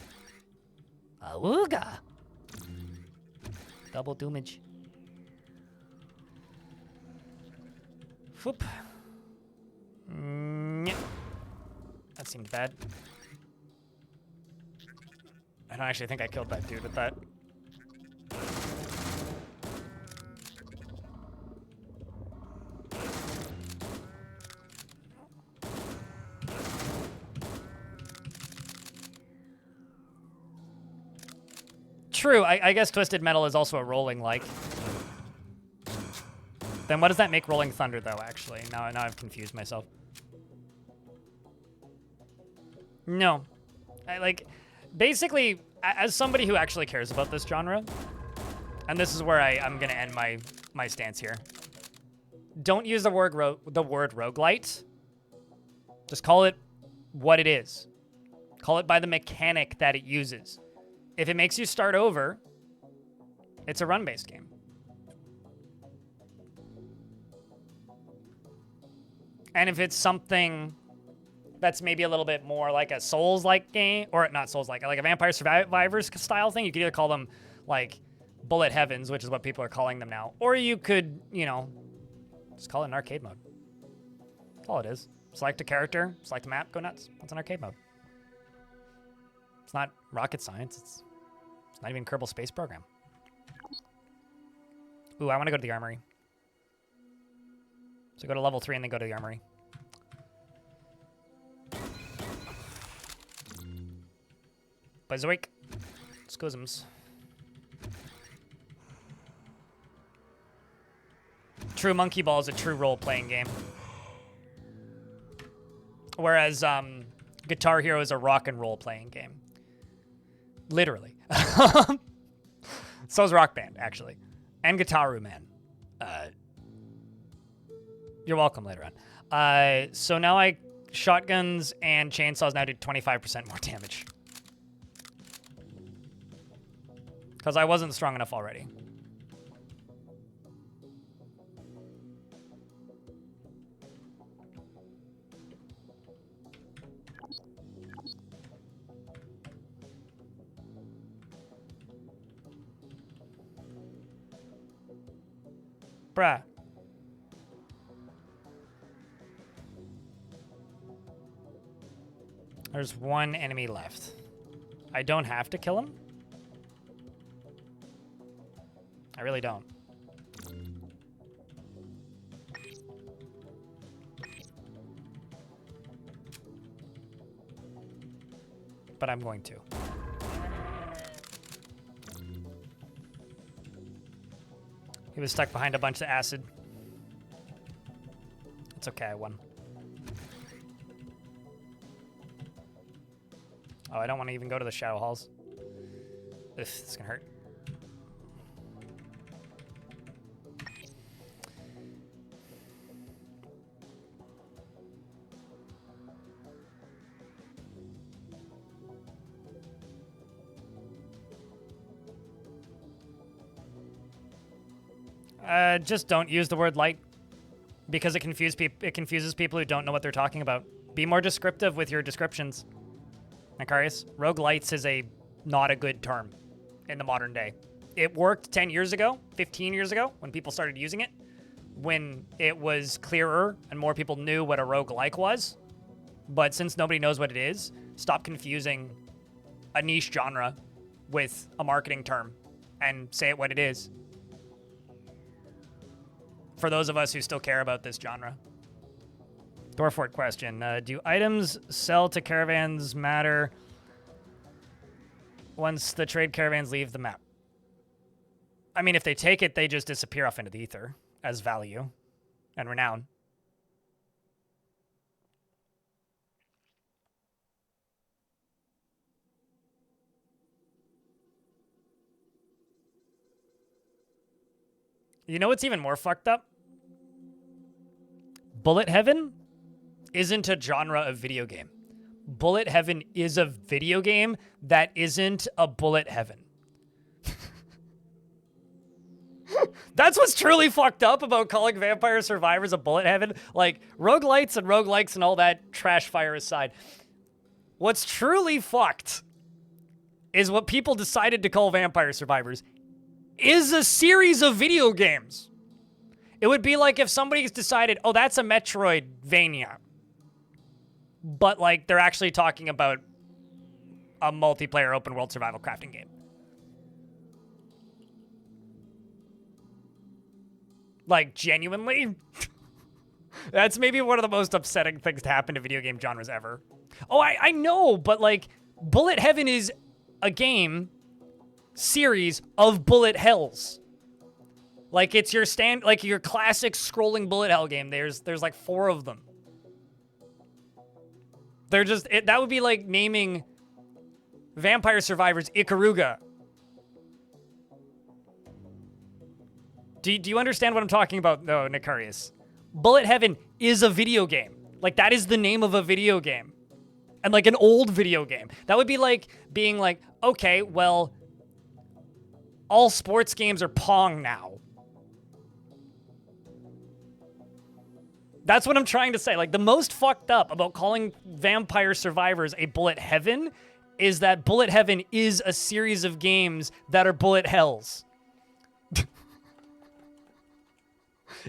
Awooga. Double doomage. Whoop. That seemed bad. I don't actually think I killed that dude with that. True, I guess Twisted Metal is also a rolling like. Then what does that make Rolling Thunder, though, actually? Now I've confused myself. No. basically, as somebody who actually cares about this genre, and this is where I'm going to end my stance here. Don't use the word roguelite. Just call it what it is. Call it by the mechanic that it uses. If it makes you start over, it's a run-based game. And if it's something that's maybe a little bit more like a Souls-like game, or not Souls-like, like a Vampire Survivors style thing, you could either call them like Bullet Heavens, which is what people are calling them now, or you could, you know, just call it an arcade mode. That's all it is. Select a character, select a map, go nuts. That's an arcade mode. It's not rocket science. It's not even Kerbal Space Program. Ooh, I want to go to the armory. So go to level 3 and then go to the armory. Buzzweek. Scuzums. True Monkey Ball is a true role-playing game. Whereas Guitar Hero is a rock and roll playing game. Literally. So is Rock Band, actually. And Guitaru Man. You're welcome later on. So now shotguns and chainsaws now do 25% more damage. Because I wasn't strong enough already. Bruh. There's one enemy left. I don't have to kill him. I really don't. But I'm going to. He was stuck behind a bunch of acid. It's okay, I won. Oh, I don't want to even go to the shadow halls. Ugh, this is gonna hurt. Just don't use the word light because it confuses people who don't know what they're talking about. Be more descriptive with your descriptions. Macarius, roguelites is not a good term in the modern day. It worked 10 years ago, 15 years ago, when people started using it, when it was clearer and more people knew what a roguelike was. But since nobody knows what it is, stop confusing a niche genre with a marketing term and say it what it is. For those of us who still care about this genre. Dwarfort question. Do items sell to caravans matter once the trade caravans leave the map? I mean, if they take it, they just disappear off into the ether as value and renown. You know what's even more fucked up? Bullet Heaven isn't a genre of video game. Bullet Heaven is a video game that isn't a Bullet Heaven. That's what's truly fucked up about calling Vampire Survivors a Bullet Heaven. Like, roguelites and roguelikes and all that trash fire aside. What's truly fucked is what people decided to call Vampire Survivors is a series of video games. It would be like if somebody's decided, oh, that's a Metroidvania. But, like, they're actually talking about a multiplayer open world survival crafting game. Like, genuinely? That's maybe one of the most upsetting things to happen to video game genres ever. Oh, I know, but, like, Bullet Heaven is a game series of bullet hells. Like, it's your your classic scrolling bullet hell game. There's like 4 of them. They're just, that would be like naming Vampire Survivors Ikaruga. Do you understand what I'm talking about, though, Nicarius? Bullet Heaven is a video game. Like, that is the name of a video game. And, like, an old video game. That would be like being like, okay, well, all sports games are Pong now. That's what I'm trying to say. Like, the most fucked up about calling Vampire Survivors a Bullet Heaven is that Bullet Heaven is a series of games that are bullet hells.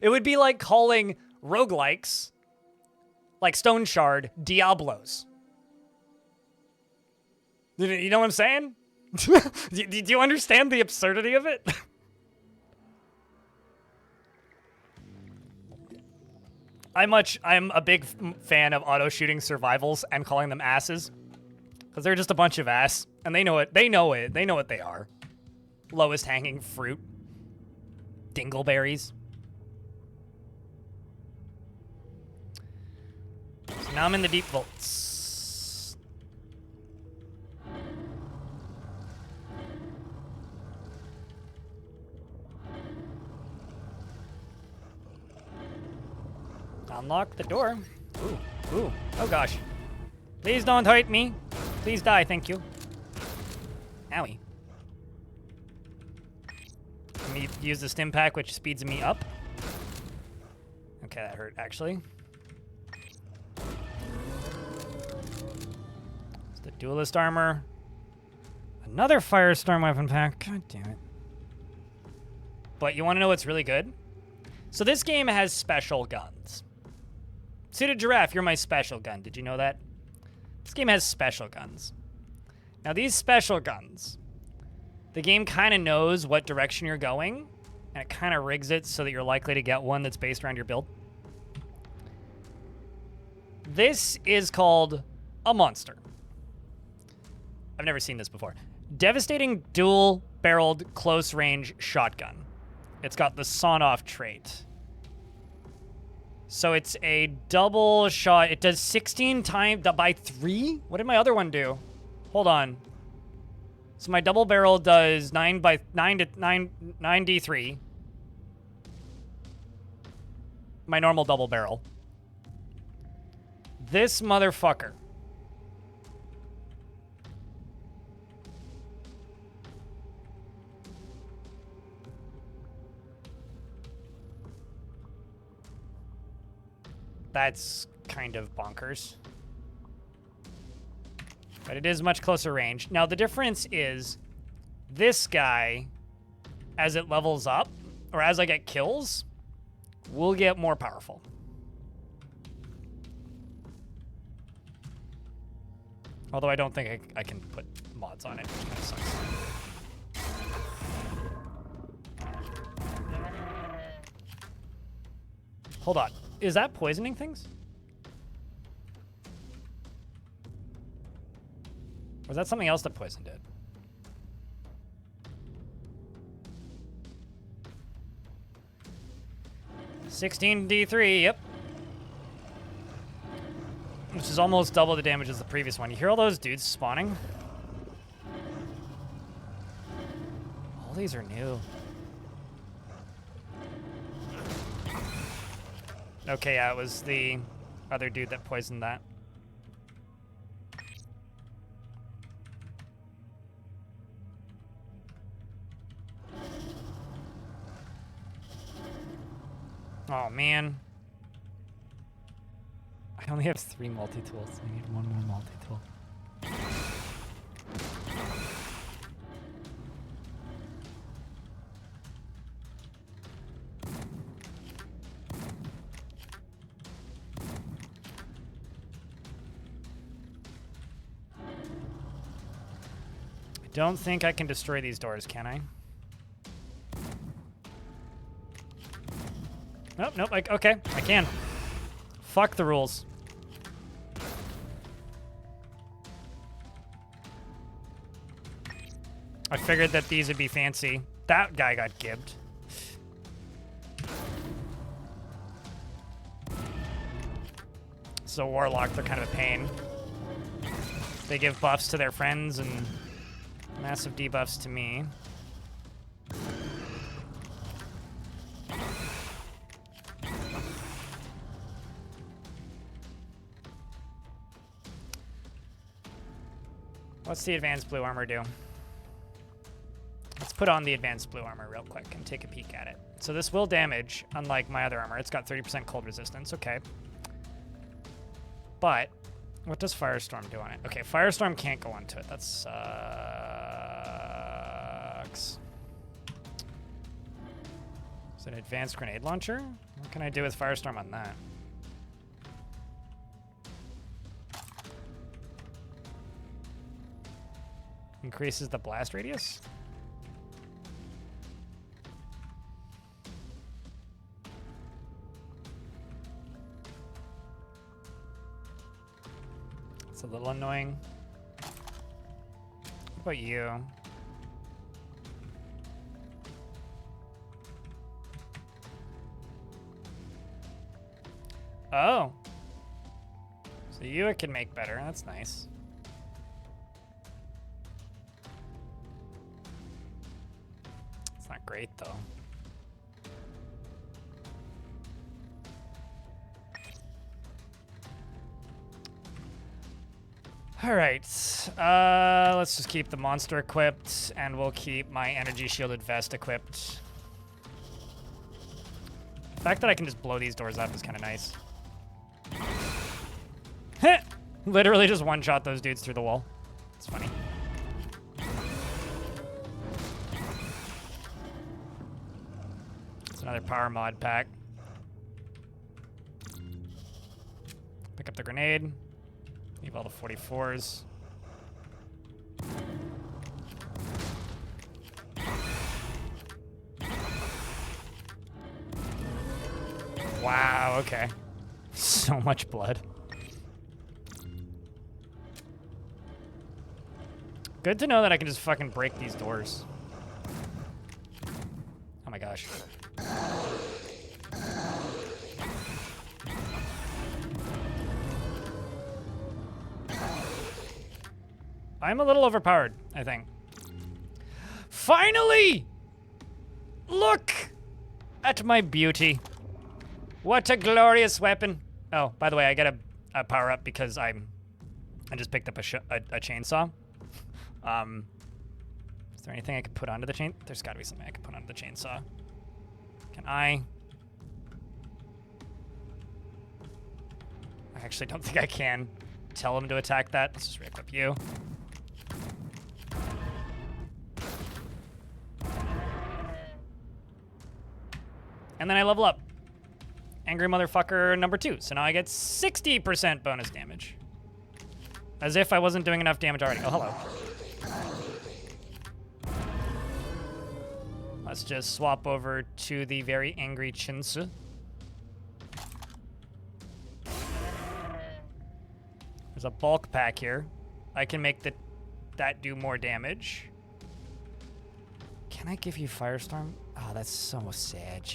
It would be like calling roguelikes, like Stone Shard, Diablos. You know what I'm saying? Do you understand the absurdity of it? I'm a big fan of auto-shooting survivals and calling them asses. Because they're just a bunch of ass. And they know it. They know it. They know what they are. Lowest hanging fruit. Dingleberries. So now I'm in the deep vaults. Unlock the door. Ooh, ooh. Oh gosh. Please don't hurt me. Please die, thank you. Owie. Let me use the stim pack, which speeds me up. Okay, that hurt, actually. It's the duelist armor. Another firestorm weapon pack. God damn it. But you want to know what's really good? So this game has special guns. Suited Giraffe, you're my special gun. Did you know that? This game has special guns. Now these special guns, the game kind of knows what direction you're going, and it kind of rigs it so that you're likely to get one that's based around your build. This is called a monster. I've never seen this before. Devastating dual-barreled close-range shotgun. It's got the sawn-off trait. So it's a double shot. It does 16 times by 3? What did my other one do? Hold on. So my double barrel does 9d3. My normal double barrel. This motherfucker. That's kind of bonkers. But it is much closer range. Now, the difference is this guy, as it levels up, or as I get kills, will get more powerful. Although I don't think I can put mods on it, which kind of sucks. Hold on. Is that poisoning things? Or is that something else that poisoned it? $16d3, yep. Which is almost double the damage as the previous one. You hear all those dudes spawning? All these are new. Okay, yeah, it was the other dude that poisoned that. Oh, man. I only have 3 multi-tools. I need 1 more multi-tool. I don't think I can destroy these doors, can I? Nope, nope, okay, I can. Fuck the rules. I figured that these would be fancy. That guy got gibbed. So Warlock, they're kind of a pain. They give buffs to their friends and massive debuffs to me. What's the advanced blue armor do? Let's put on the advanced blue armor real quick and take a peek at it. So this will damage, unlike my other armor. It's got 30% cold resistance. Okay. But what does Firestorm do on it? Okay, Firestorm can't go onto it. That sucks. Is it an advanced grenade launcher? What can I do with Firestorm on that? Increases the blast radius? It's a little annoying. What about you? Oh. So you it can make better. That's nice. It's not great though. All right, let's just keep the monster equipped, and we'll keep my energy shielded vest equipped. The fact that I can just blow these doors up is kind of nice. Literally just one-shot those dudes through the wall. It's funny. It's another power mod pack. Pick up the grenade. Leave all the 44s. Wow, okay. So much blood. Good to know that I can just fucking break these doors. Oh my gosh. I'm a little overpowered, I think. Finally! Look at my beauty. What a glorious weapon. Oh, by the way, I got a power up because I just picked up a chainsaw. Is there anything I could put onto the chain? There's gotta be something I could put onto the chainsaw. Can I actually don't think I can. Tell him to attack that. Let's just re-equip you. And then I level up. Angry motherfucker number 2. So now I get 60% bonus damage. As if I wasn't doing enough damage already. Oh, hello. Let's just swap over to the very angry Chinsu. There's a bulk pack here. I can make that do more damage. Can I give you Firestorm? Oh, that's so sad.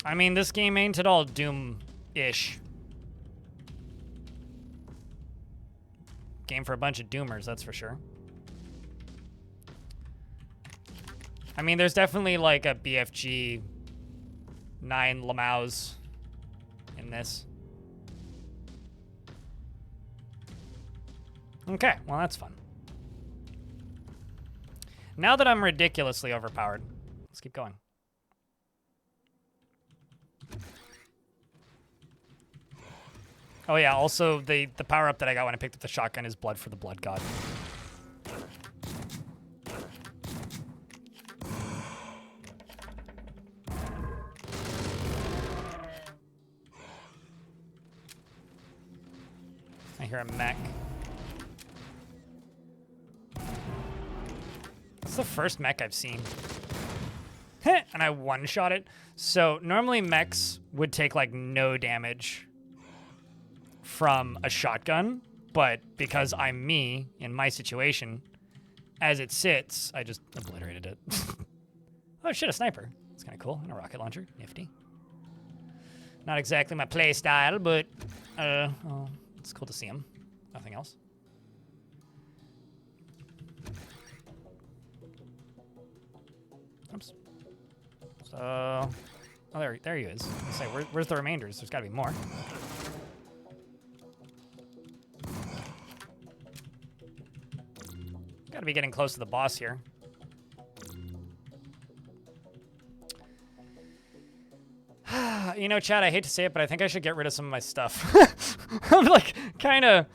I mean, this game ain't at all Doom-ish. Game for a bunch of Doomers, that's for sure. I mean, there's definitely like a BFG 9 Lamaus in this. Okay, well that's fun. Now that I'm ridiculously overpowered, let's keep going. Oh yeah, also the power-up that I got when I picked up the shotgun is Blood for the Blood God. I hear a mech. It's the first mech I've seen. And I one-shot it. So normally mechs would take like no damage from a shotgun, but because I'm me in my situation, as it sits, I just obliterated it. Oh shit, a sniper. That's kind of cool. And a rocket launcher. Nifty. Not exactly my play style, but oh, it's cool to see him. Nothing else. Oops. So, oh, there he is. I say, where's the remainders? There's got to be more. Got to be getting close to the boss here. You know, Chad, I hate to say it, but I think I should get rid of some of my stuff. I'm like kind of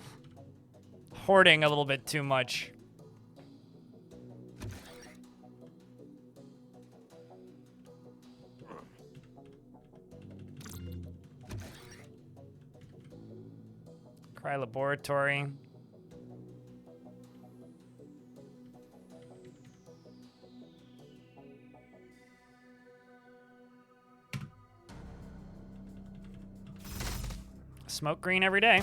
hoarding a little bit too much. Cry Laboratory. Smoke green every day.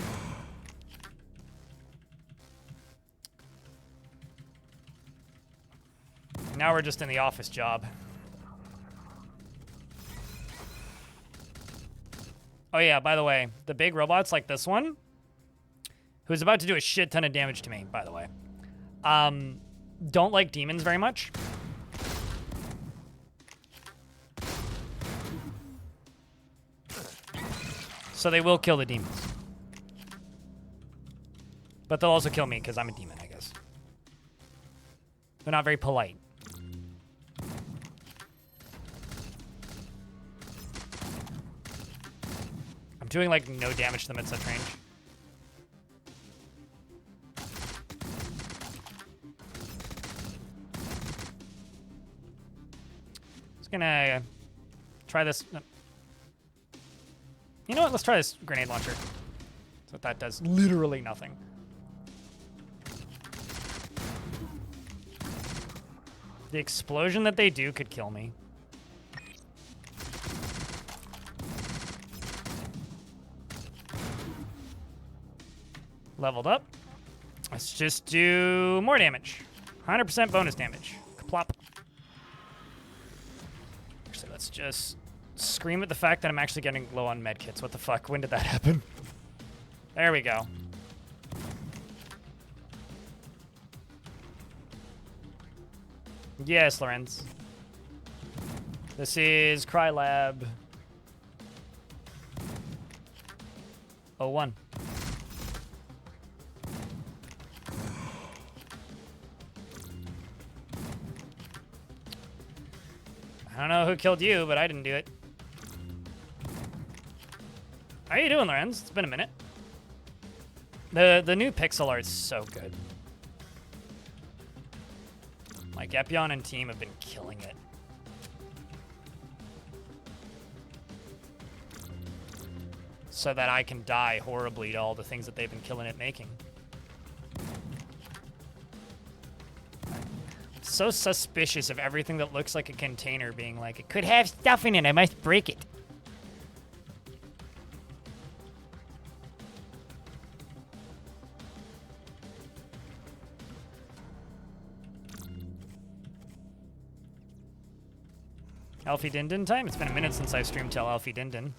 Now we're just in the office job. Oh yeah, by the way, the big robots like this one, who's about to do a shit ton of damage to me, by the way, don't like demons very much. So they will kill the demons. But they'll also kill me because I'm a demon, I guess. They're not very polite. I'm doing like no damage to them at such range. Just gonna try this. You know what? Let's try this grenade launcher. That's what that does. Literally nothing. The explosion that they do could kill me. Leveled up. Let's just do more damage. 100% bonus damage. Plop. Actually, let's just scream at the fact that I'm actually getting low on medkits. What the fuck? When did that happen? There we go. Yes, Lorenz. This is Crylab 01. I don't know who killed you, but I didn't do it. How you doing, Lorenz? It's been a minute. The new pixel art's so good. Like, Epion and team have been killing it. So that I can die horribly to all the things that they've been killing it making. So suspicious of everything that looks like a container being like, it could have stuff in it, I must break it. Alfie Din Din time? It's been a minute since I streamed Tell Alfie Din Din.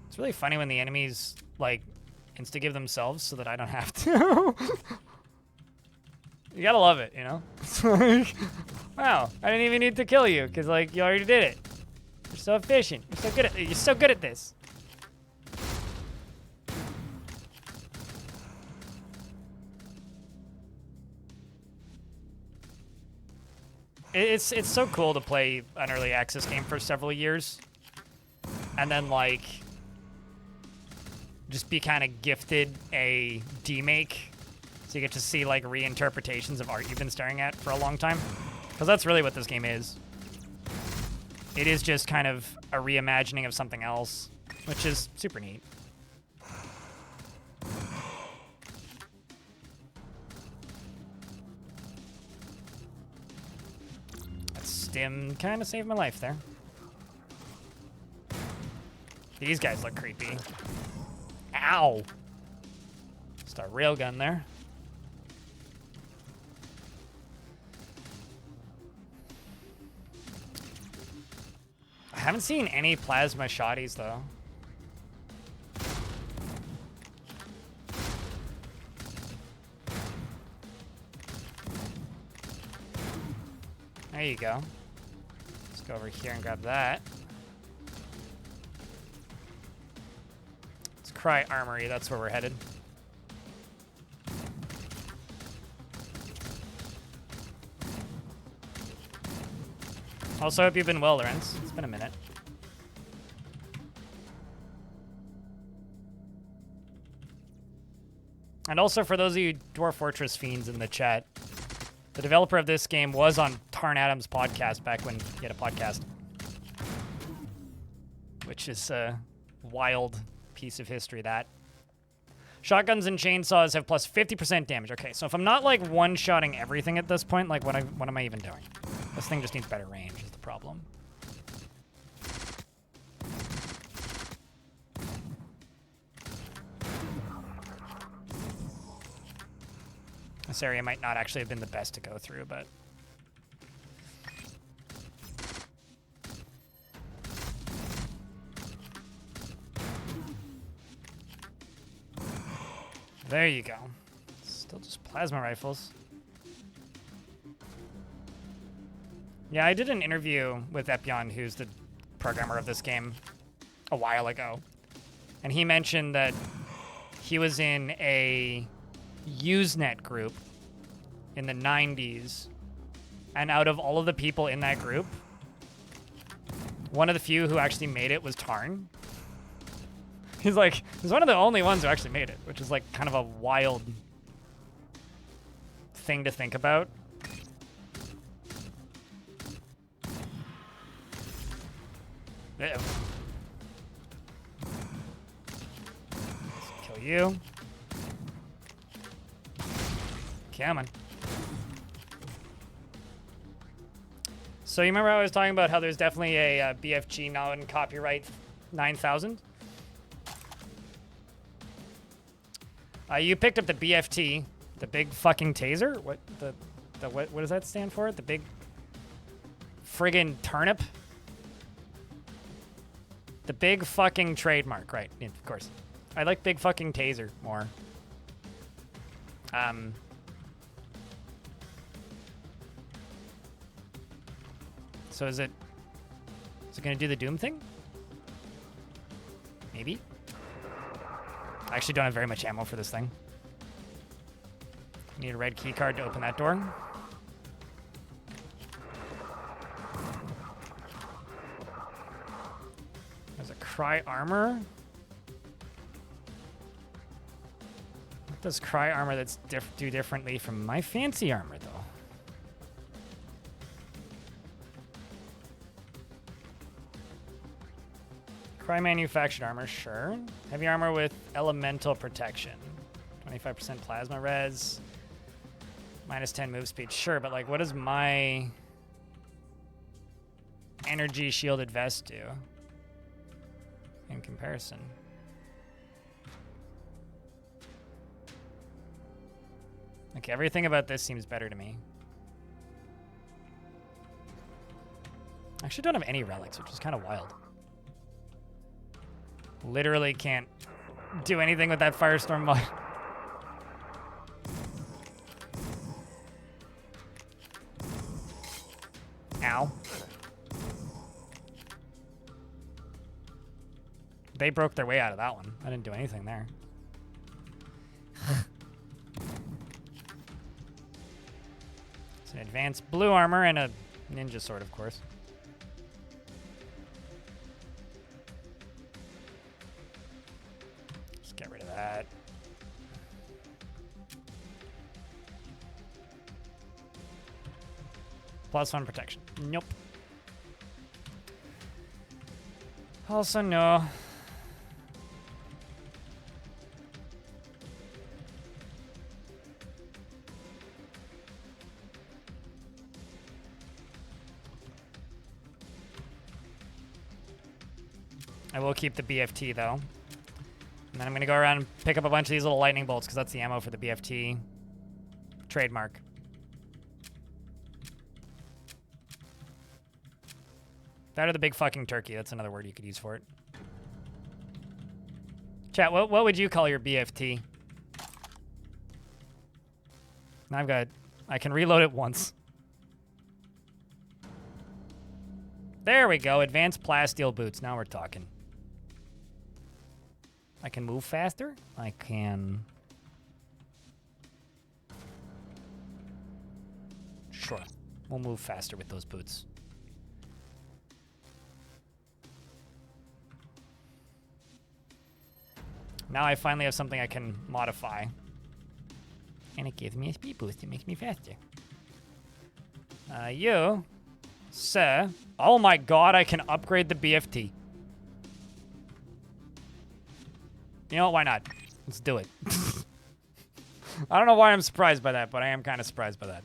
It's really funny when the enemies, like, insta-give themselves so that I don't have to. You gotta love it, you know? It's like, wow, I didn't even need to kill you, because, like, you already did it. You're so efficient. You're so good at this. It's so cool to play an early access game for several years, and then, like, just be kind of gifted a demake, so you get to see, like, reinterpretations of art you've been staring at for a long time. Because that's really what this game is. It is just kind of a reimagining of something else, which is super neat. That stim kind of saved my life there. These guys look creepy. Ow! Just a railgun there. haven't seen any plasma shotties though. There you go. Let's go over here and grab that. Let's cry armory, that's where we're headed. Also, hope you've been well, Lorenz. It's been a minute. And also, for those of you Dwarf Fortress fiends in the chat, the developer of this game was on Tarn Adams' podcast back when he had a podcast. Which is a wild piece of history, that. Shotguns and chainsaws have plus 50% damage. Okay, so if I'm not, like, one-shotting everything at this point, like, what am I even doing? This thing just needs better range is the problem. This area might not actually have been the best to go through, but... There you go. Still just plasma rifles. Yeah, I did an interview with Epion, who's the programmer of this game, a while ago. And he mentioned that he was in a Usenet group in the 90s. And out of all of the people in that group, one of the few who actually made it was Tarn. He's like, he's one of the only ones who actually made it, which is like kind of a wild thing to think about. Uh-oh. Let's kill you. Come on. So you remember how I was talking about how there's definitely a BFG non-copyright 9000? You picked up the BFT, the big fucking taser. What what does that stand for? The big friggin' turnip. The big fucking trademark, right? Yeah, of course. I like big fucking taser more. So is it gonna do the Doom thing? Maybe. I actually don't have very much ammo for this thing. Need a red key card to open that door. There's a Cry armor. What does Cry armor that's do differently from my fancy armor, though? Cry manufactured armor, sure. Heavy armor with elemental protection. 25% plasma res. Minus 10 move speed, sure, but like what does my energy shielded vest do in comparison? Like everything about this seems better to me. I actually don't have any relics, which is kind of wild. Literally can't do anything with that Firestorm mod. Ow. They broke their way out of that one. I didn't do anything there. It's an advanced blue armor and a ninja sword, of course. Get rid of that. +1 protection. Nope. Also, no. I will keep the BFT, though. And then I'm going to go around and pick up a bunch of these little lightning bolts because that's the ammo for the BFT trademark. That or the big fucking turkey. That's another word you could use for it. Chat, what would you call your BFT? Now I can reload it once. There we go. Advanced plasteel boots. Now we're talking. I can move faster. I can... Sure. We'll move faster with those boots. Now I finally have something I can modify. And it gives me a speed boost. It makes me faster. You, sir. Oh my god, I can upgrade the BFT. You know what? Why not? Let's do it. I don't know why I'm surprised by that, but I am kind of surprised by that.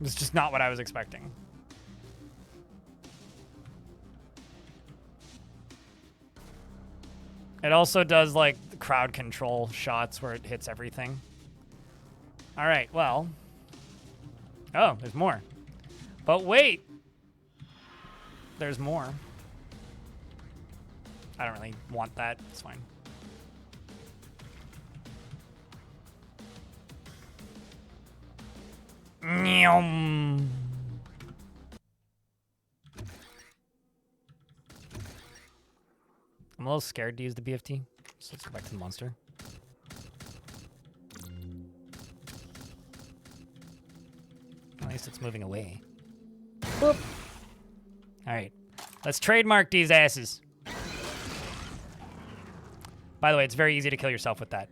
It's just not what I was expecting. It also does, like, crowd control shots where it hits everything. All right, well. Oh, there's more. But wait. There's more. I don't really want that. It's fine. Nyum. I'm a little scared to use the BFT, so let's go back to the monster. At least it's moving away. Boop. All right, let's trademark these asses. By the way, it's very easy to kill yourself with that.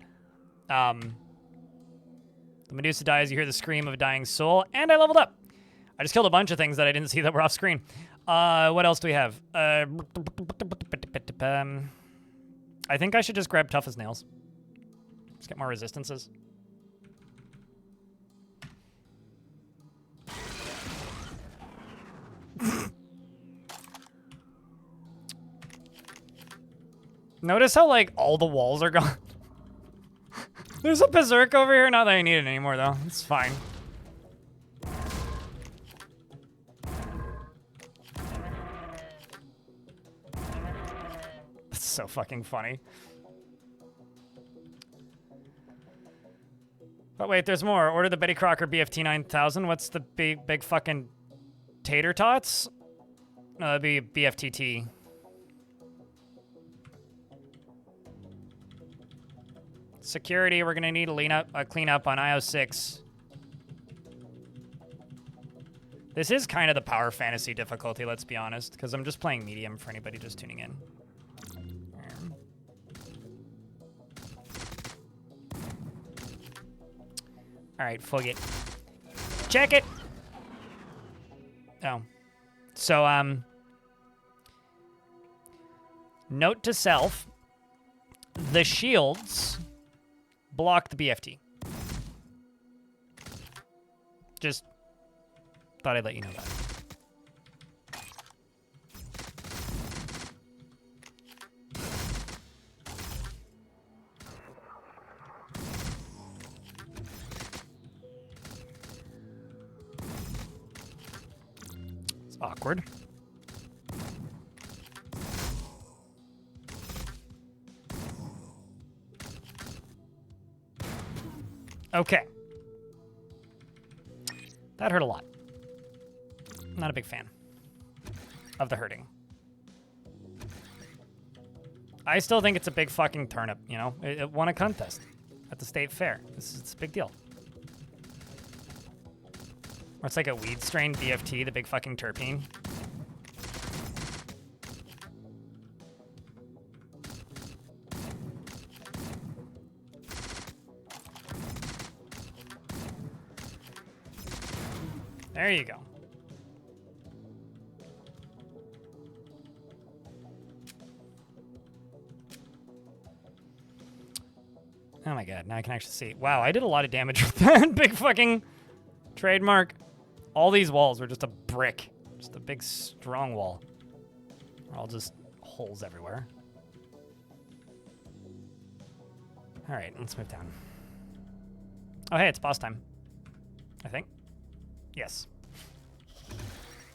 The Medusa dies, you hear the scream of a dying soul, and I leveled up. I just killed a bunch of things that I didn't see that were off screen. What else do we have? I think I should just grab tough as nails. Let's get more resistances. Notice how, like, all the walls are gone. There's a berserk over here. Not that I need it anymore, though. It's fine. That's so fucking funny. But wait, there's more. Order the Betty Crocker BFT 9000. What's the big fucking tater tots? No, that'd be BFTT. Security, we're gonna need a clean up on IO6. This is kind of the power fantasy difficulty, let's be honest, because I'm just playing medium for anybody just tuning in. All right, fuck it. Check it. Oh, so note to self: the shields block the BFT. Just thought I'd let you know that. It's awkward. Okay. That hurt a lot. Not a big fan of the hurting. I still think it's a big fucking turnip, you know? It won a contest at the state fair. It's a big deal. Or it's like a weed strain BFT, the big fucking terpene. There you go. Oh my god, now I can actually see. Wow, I did a lot of damage with that big fucking trademark. All these walls were just a brick. Just a big strong wall. They're all just holes everywhere. Alright, let's move down. Oh hey, it's boss time. I think. Yes.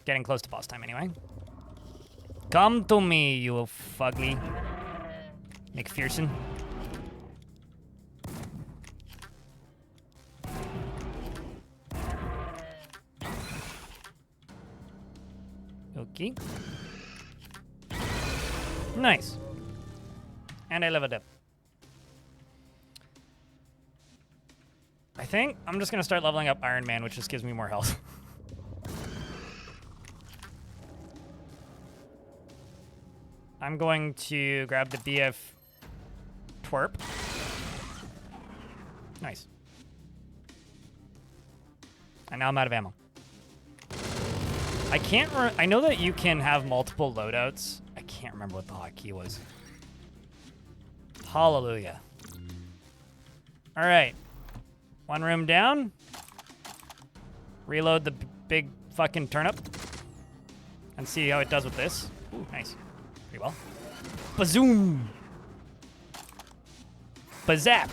Getting close to boss time anyway. Come to me, you fugly. McPherson. Okay. Nice. And I leveled up. I think I'm just going to start leveling up Iron Man, which just gives me more health. I'm going to grab the BF twerp. Nice. And now I'm out of ammo. I can't I know that you can have multiple loadouts. I can't remember what the hotkey was. Hallelujah. All right. One room down. Reload the big fucking turnip. And see how it does with this. Ooh, nice. Pretty well. Bazoom! Bazap!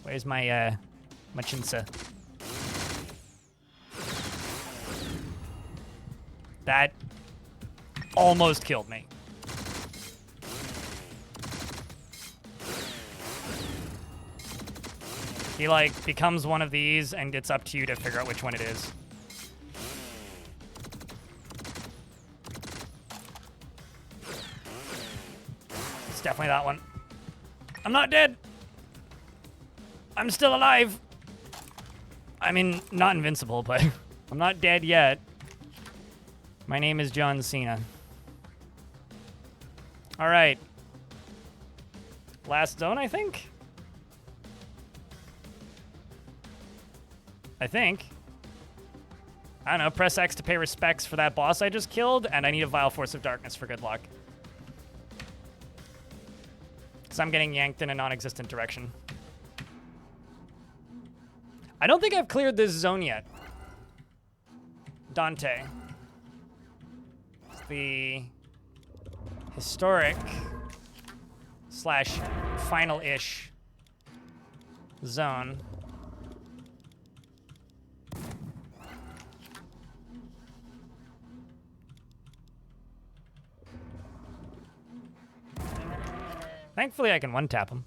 Where's my, Machinsa? That almost killed me. He, like, becomes one of these, and it's up to you to figure out which one it is. It's definitely that one. I'm not dead! I'm still alive! I mean, not invincible, but I'm not dead yet. My name is John Cena. Alright. Last zone, I think? I don't know, press X to pay respects for that boss I just killed, and I need a Vile Force of Darkness for good luck. Because I'm getting yanked in a non-existent direction. I don't think I've cleared this zone yet. Dante. It's the historic slash final-ish zone. Thankfully, I can one-tap him.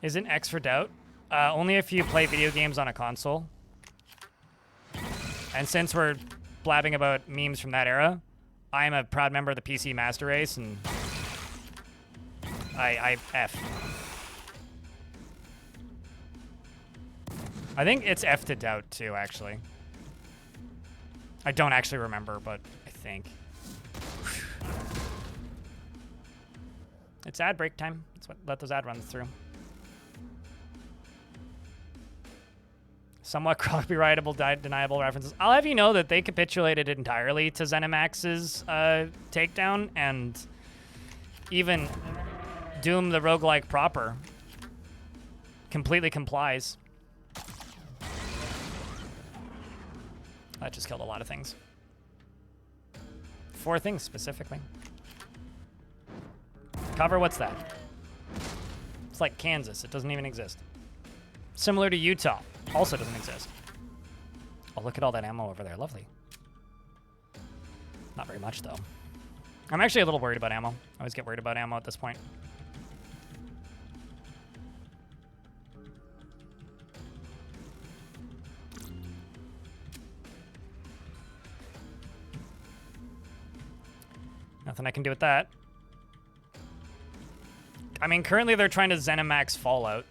Isn't X for doubt? Only if you play video games on a console. And since we're blabbing about memes from that era, I am a proud member of the PC Master Race, and I F. I think it's F to doubt, too, actually. I don't actually remember, but I think. It's ad break time. Let's let those ad runs through. Somewhat copyrightable, deniable references. I'll have you know that they capitulated entirely to ZeniMax's takedown, and even Doom the roguelike proper completely complies. That just killed a lot of things. 4 things specifically. Cover, what's that? It's like Kansas. It doesn't even exist. Similar to Utah. Also doesn't exist. Oh, look at all that ammo over there. Lovely. Not very much, though. I'm actually a little worried about ammo. I always get worried about ammo at this point. Nothing I can do with that. I mean, currently they're trying to ZeniMax Fallout.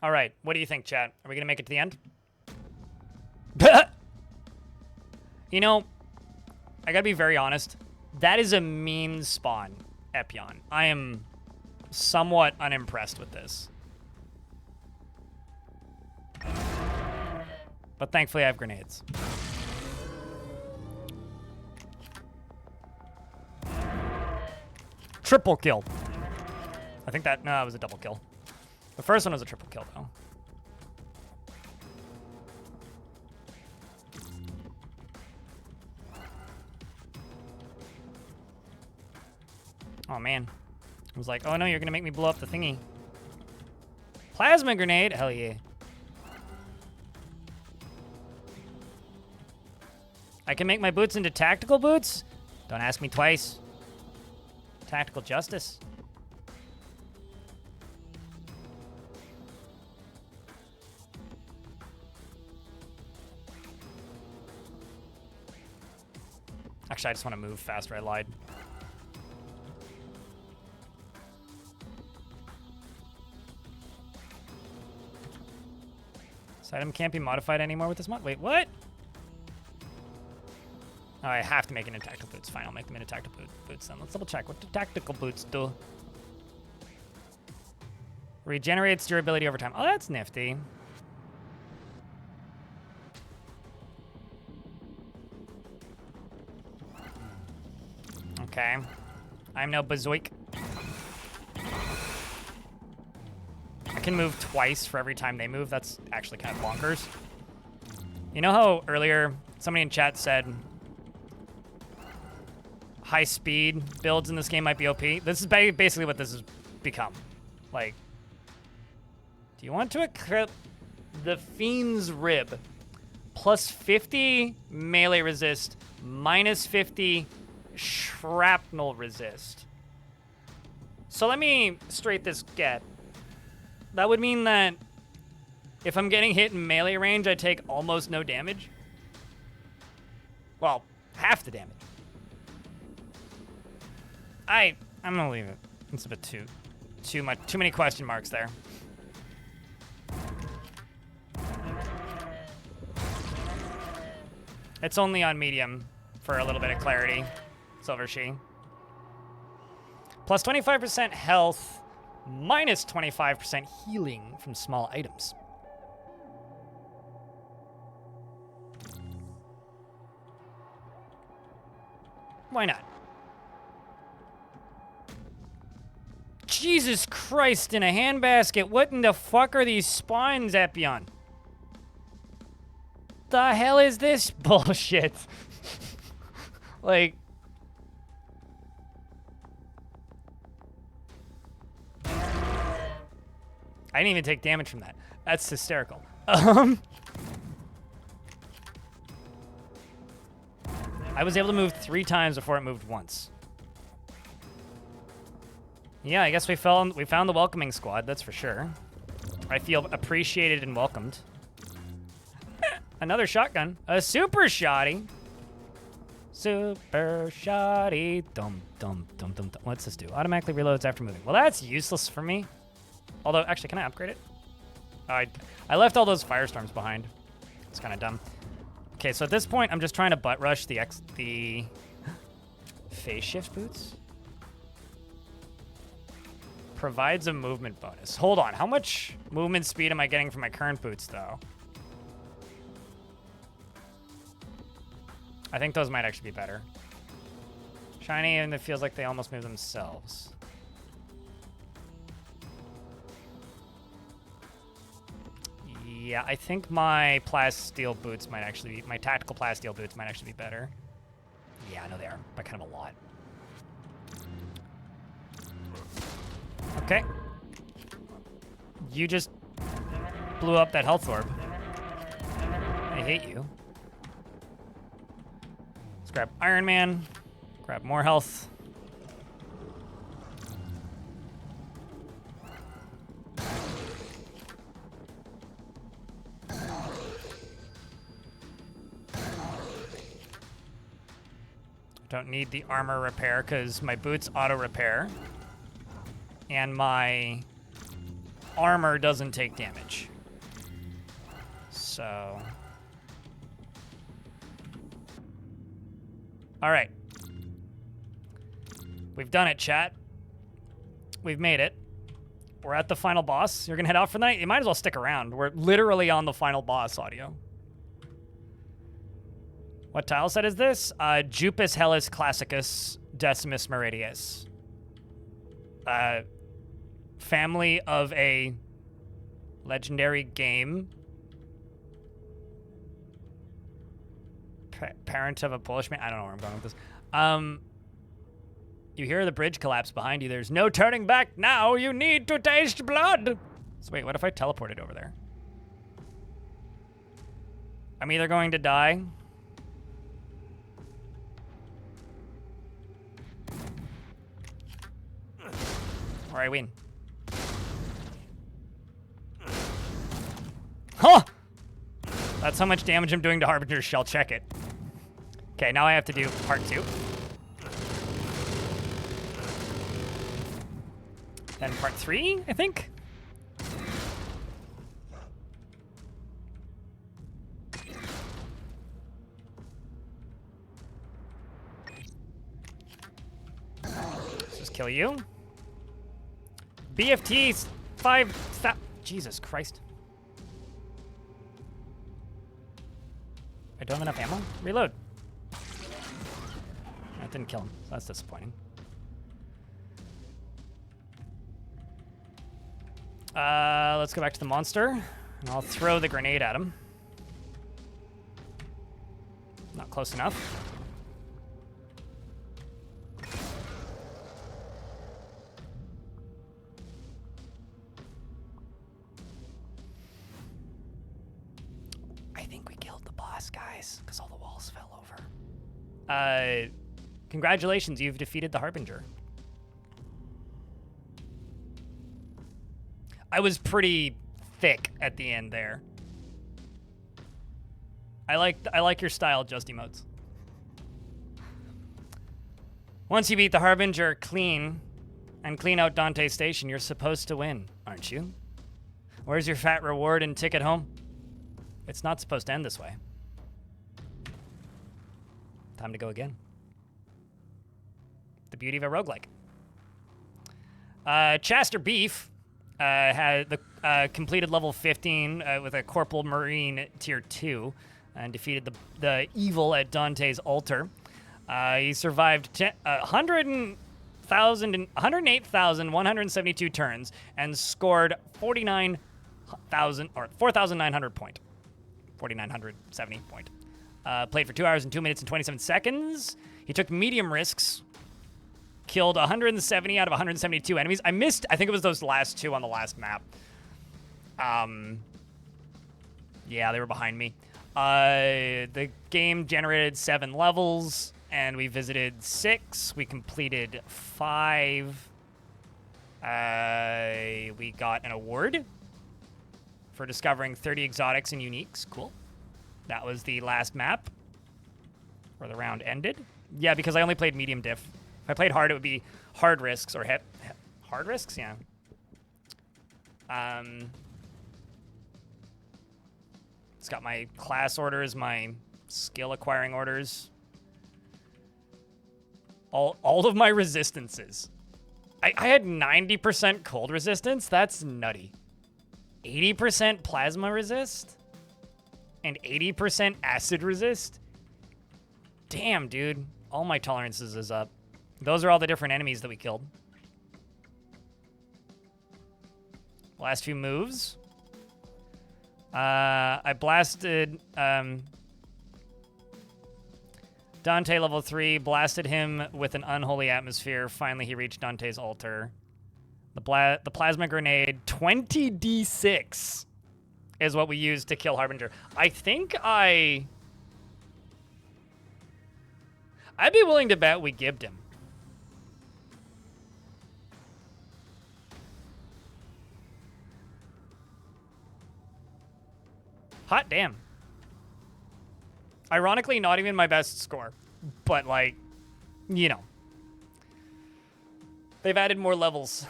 All right, what do you think, chat? Are we gonna make it to the end? You know, I gotta be very honest. That is a mean spawn, Epion. I am somewhat unimpressed with this. But thankfully I have grenades. Triple kill. I think that, no, it was a double kill. The first one was a triple kill, though. Oh, man. I was like, oh, no, you're going to make me blow up the thingy. Plasma grenade? Hell yeah. I can make my boots into tactical boots? Don't ask me twice. Tactical justice. Actually, I just want to move faster. I lied. This item can't be modified anymore with this mod. Wait, what? Oh, I have to make it into tactical boots. Fine, I'll make them into tactical boots then. Let's double check. What do tactical boots do? Regenerates durability over time. Oh, that's nifty. Okay. I'm no Bazoik. I can move twice for every time they move. That's actually kind of bonkers. You know how earlier somebody in chat said high speed builds in this game might be OP? This is basically what this has become. Like, do you want to equip the Fiend's Rib plus 50 melee resist, minus 50 shrapnel resist? So let me straight this get. That would mean that if I'm getting hit in melee range, I take almost no damage. Well, half the damage. I'm gonna leave it. It's a bit too many question marks there. It's only on medium for a little bit of clarity. Silver She. Plus 25% health, minus 25% healing from small items. Why not? Jesus Christ, in a handbasket. What in the fuck are these spawns, Epion? The hell is this bullshit? Like... I didn't even take damage from that. That's hysterical. I was able to move 3 times before it moved once. Yeah, I guess we found the welcoming squad, that's for sure. I feel appreciated and welcomed. Another shotgun. A super shotty. Super shotty. Dum, dum, dum, dum, dum. What's this do? Automatically reloads after moving. Well, that's useless for me. Although, actually, can I upgrade it? Oh, I left all those firestorms behind. It's kind of dumb. Okay, so at this point, I'm just trying to butt rush the phase shift boots. Provides a movement bonus. Hold on, how much movement speed am I getting from my current boots, though? I think those might actually be better. Shiny, and it feels like they almost move themselves. Yeah, I think my plasteel boots might actually be, my tactical plasteel boots might actually be better. Yeah, I know they are, by kind of a lot. Okay. You just blew up that health orb. I hate you. Let's grab Iron Man. Grab more health. Don't need the armor repair because my boots auto repair. And my armor doesn't take damage. So. All right. We've done it, chat. We've made it. We're at the final boss. You're going to head out for the night? You might as well stick around. We're literally on the final boss audio. What tile set is this? Jupus Hellas Classicus Decimus Meridius. family of a legendary game. Parent of a Polish man. I don't know where I'm going with this. You hear the bridge collapse behind you. There's no turning back now. You need to taste blood. So wait, what if I teleported over there? I'm either going to die. Or I win. Huh! That's how much damage I'm doing to Harbinger's Shell. Check it. Okay, now I have to do part 2. Then part 3, I think? Let's just kill you. BFT 5... Jesus Christ. I don't have enough ammo? Reload. That didn't kill him. So that's disappointing. Let's go back to the monster. And I'll throw the grenade at him. Not close enough. I think we killed the boss, guys, because all the walls fell over. Congratulations, you've defeated the Harbinger. I was pretty thick at the end there. I like your style, Just Emotes. Once you beat the Harbinger clean and clean out Dante's Station, you're supposed to win, aren't you? Where's your fat reward and ticket home? It's not supposed to end this way. Time to go again. The beauty of a roguelike. Chaster Beef had the completed level 15 with a Corporal Marine tier 2 and defeated the evil at Dante's altar. He survived 108,172 turns and scored 4,900 point. 4,970 point. Played for 2 hours and 2 minutes and 27 seconds. He took medium risks. Killed 170 out of 172 enemies. I missed, I think it was those last 2 on the last map. Yeah, they were behind me. The game generated 7 levels, and we visited 6. We completed 5. We got an award for discovering 30 exotics and uniques. Cool. That was the last map where the round ended. Yeah, because I only played medium diff. If I played hard, it would be hard risks or hard risks, yeah. It's got my class orders, my skill acquiring orders. All of my resistances. I had 90% cold resistance. That's nutty. 80% plasma resist and 80% acid resist. Damn, dude. All my tolerances is up. Those are all the different enemies that we killed. Last few moves. I blasted Dante level 3, blasted him with an unholy atmosphere. Finally, he reached Dante's altar. The plasma grenade, 20d6 is what we used to kill Harbinger. I think I'd be willing to bet we gibbed him. Hot damn. Ironically, not even my best score. But, like, you know. They've added more levels.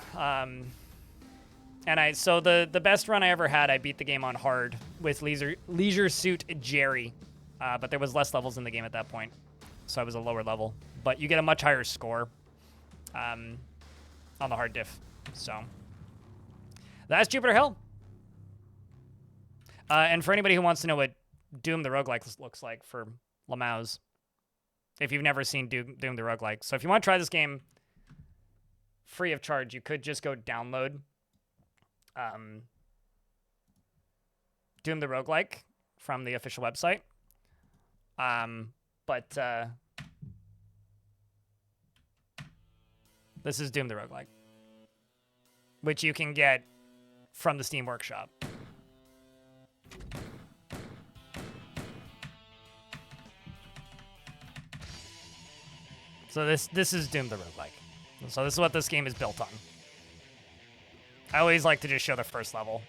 So the best run I ever had, I beat the game on hard with Leisure Suit Jerry. But there was less levels in the game at that point. So I was a lower level. But you get a much higher score on the hard diff. So that's Jupiter Hill. And for anybody who wants to know what Doom the Roguelike looks like for Lamaus, if you've never seen Doom the Roguelike. So if you want to try this game, free of charge, you could just go download Doom the Roguelike from the official website. But this is Doom the Roguelike, which you can get from the Steam Workshop. So this is Doom the Roguelike. So this is what this game is built on. I always like to just show the first level.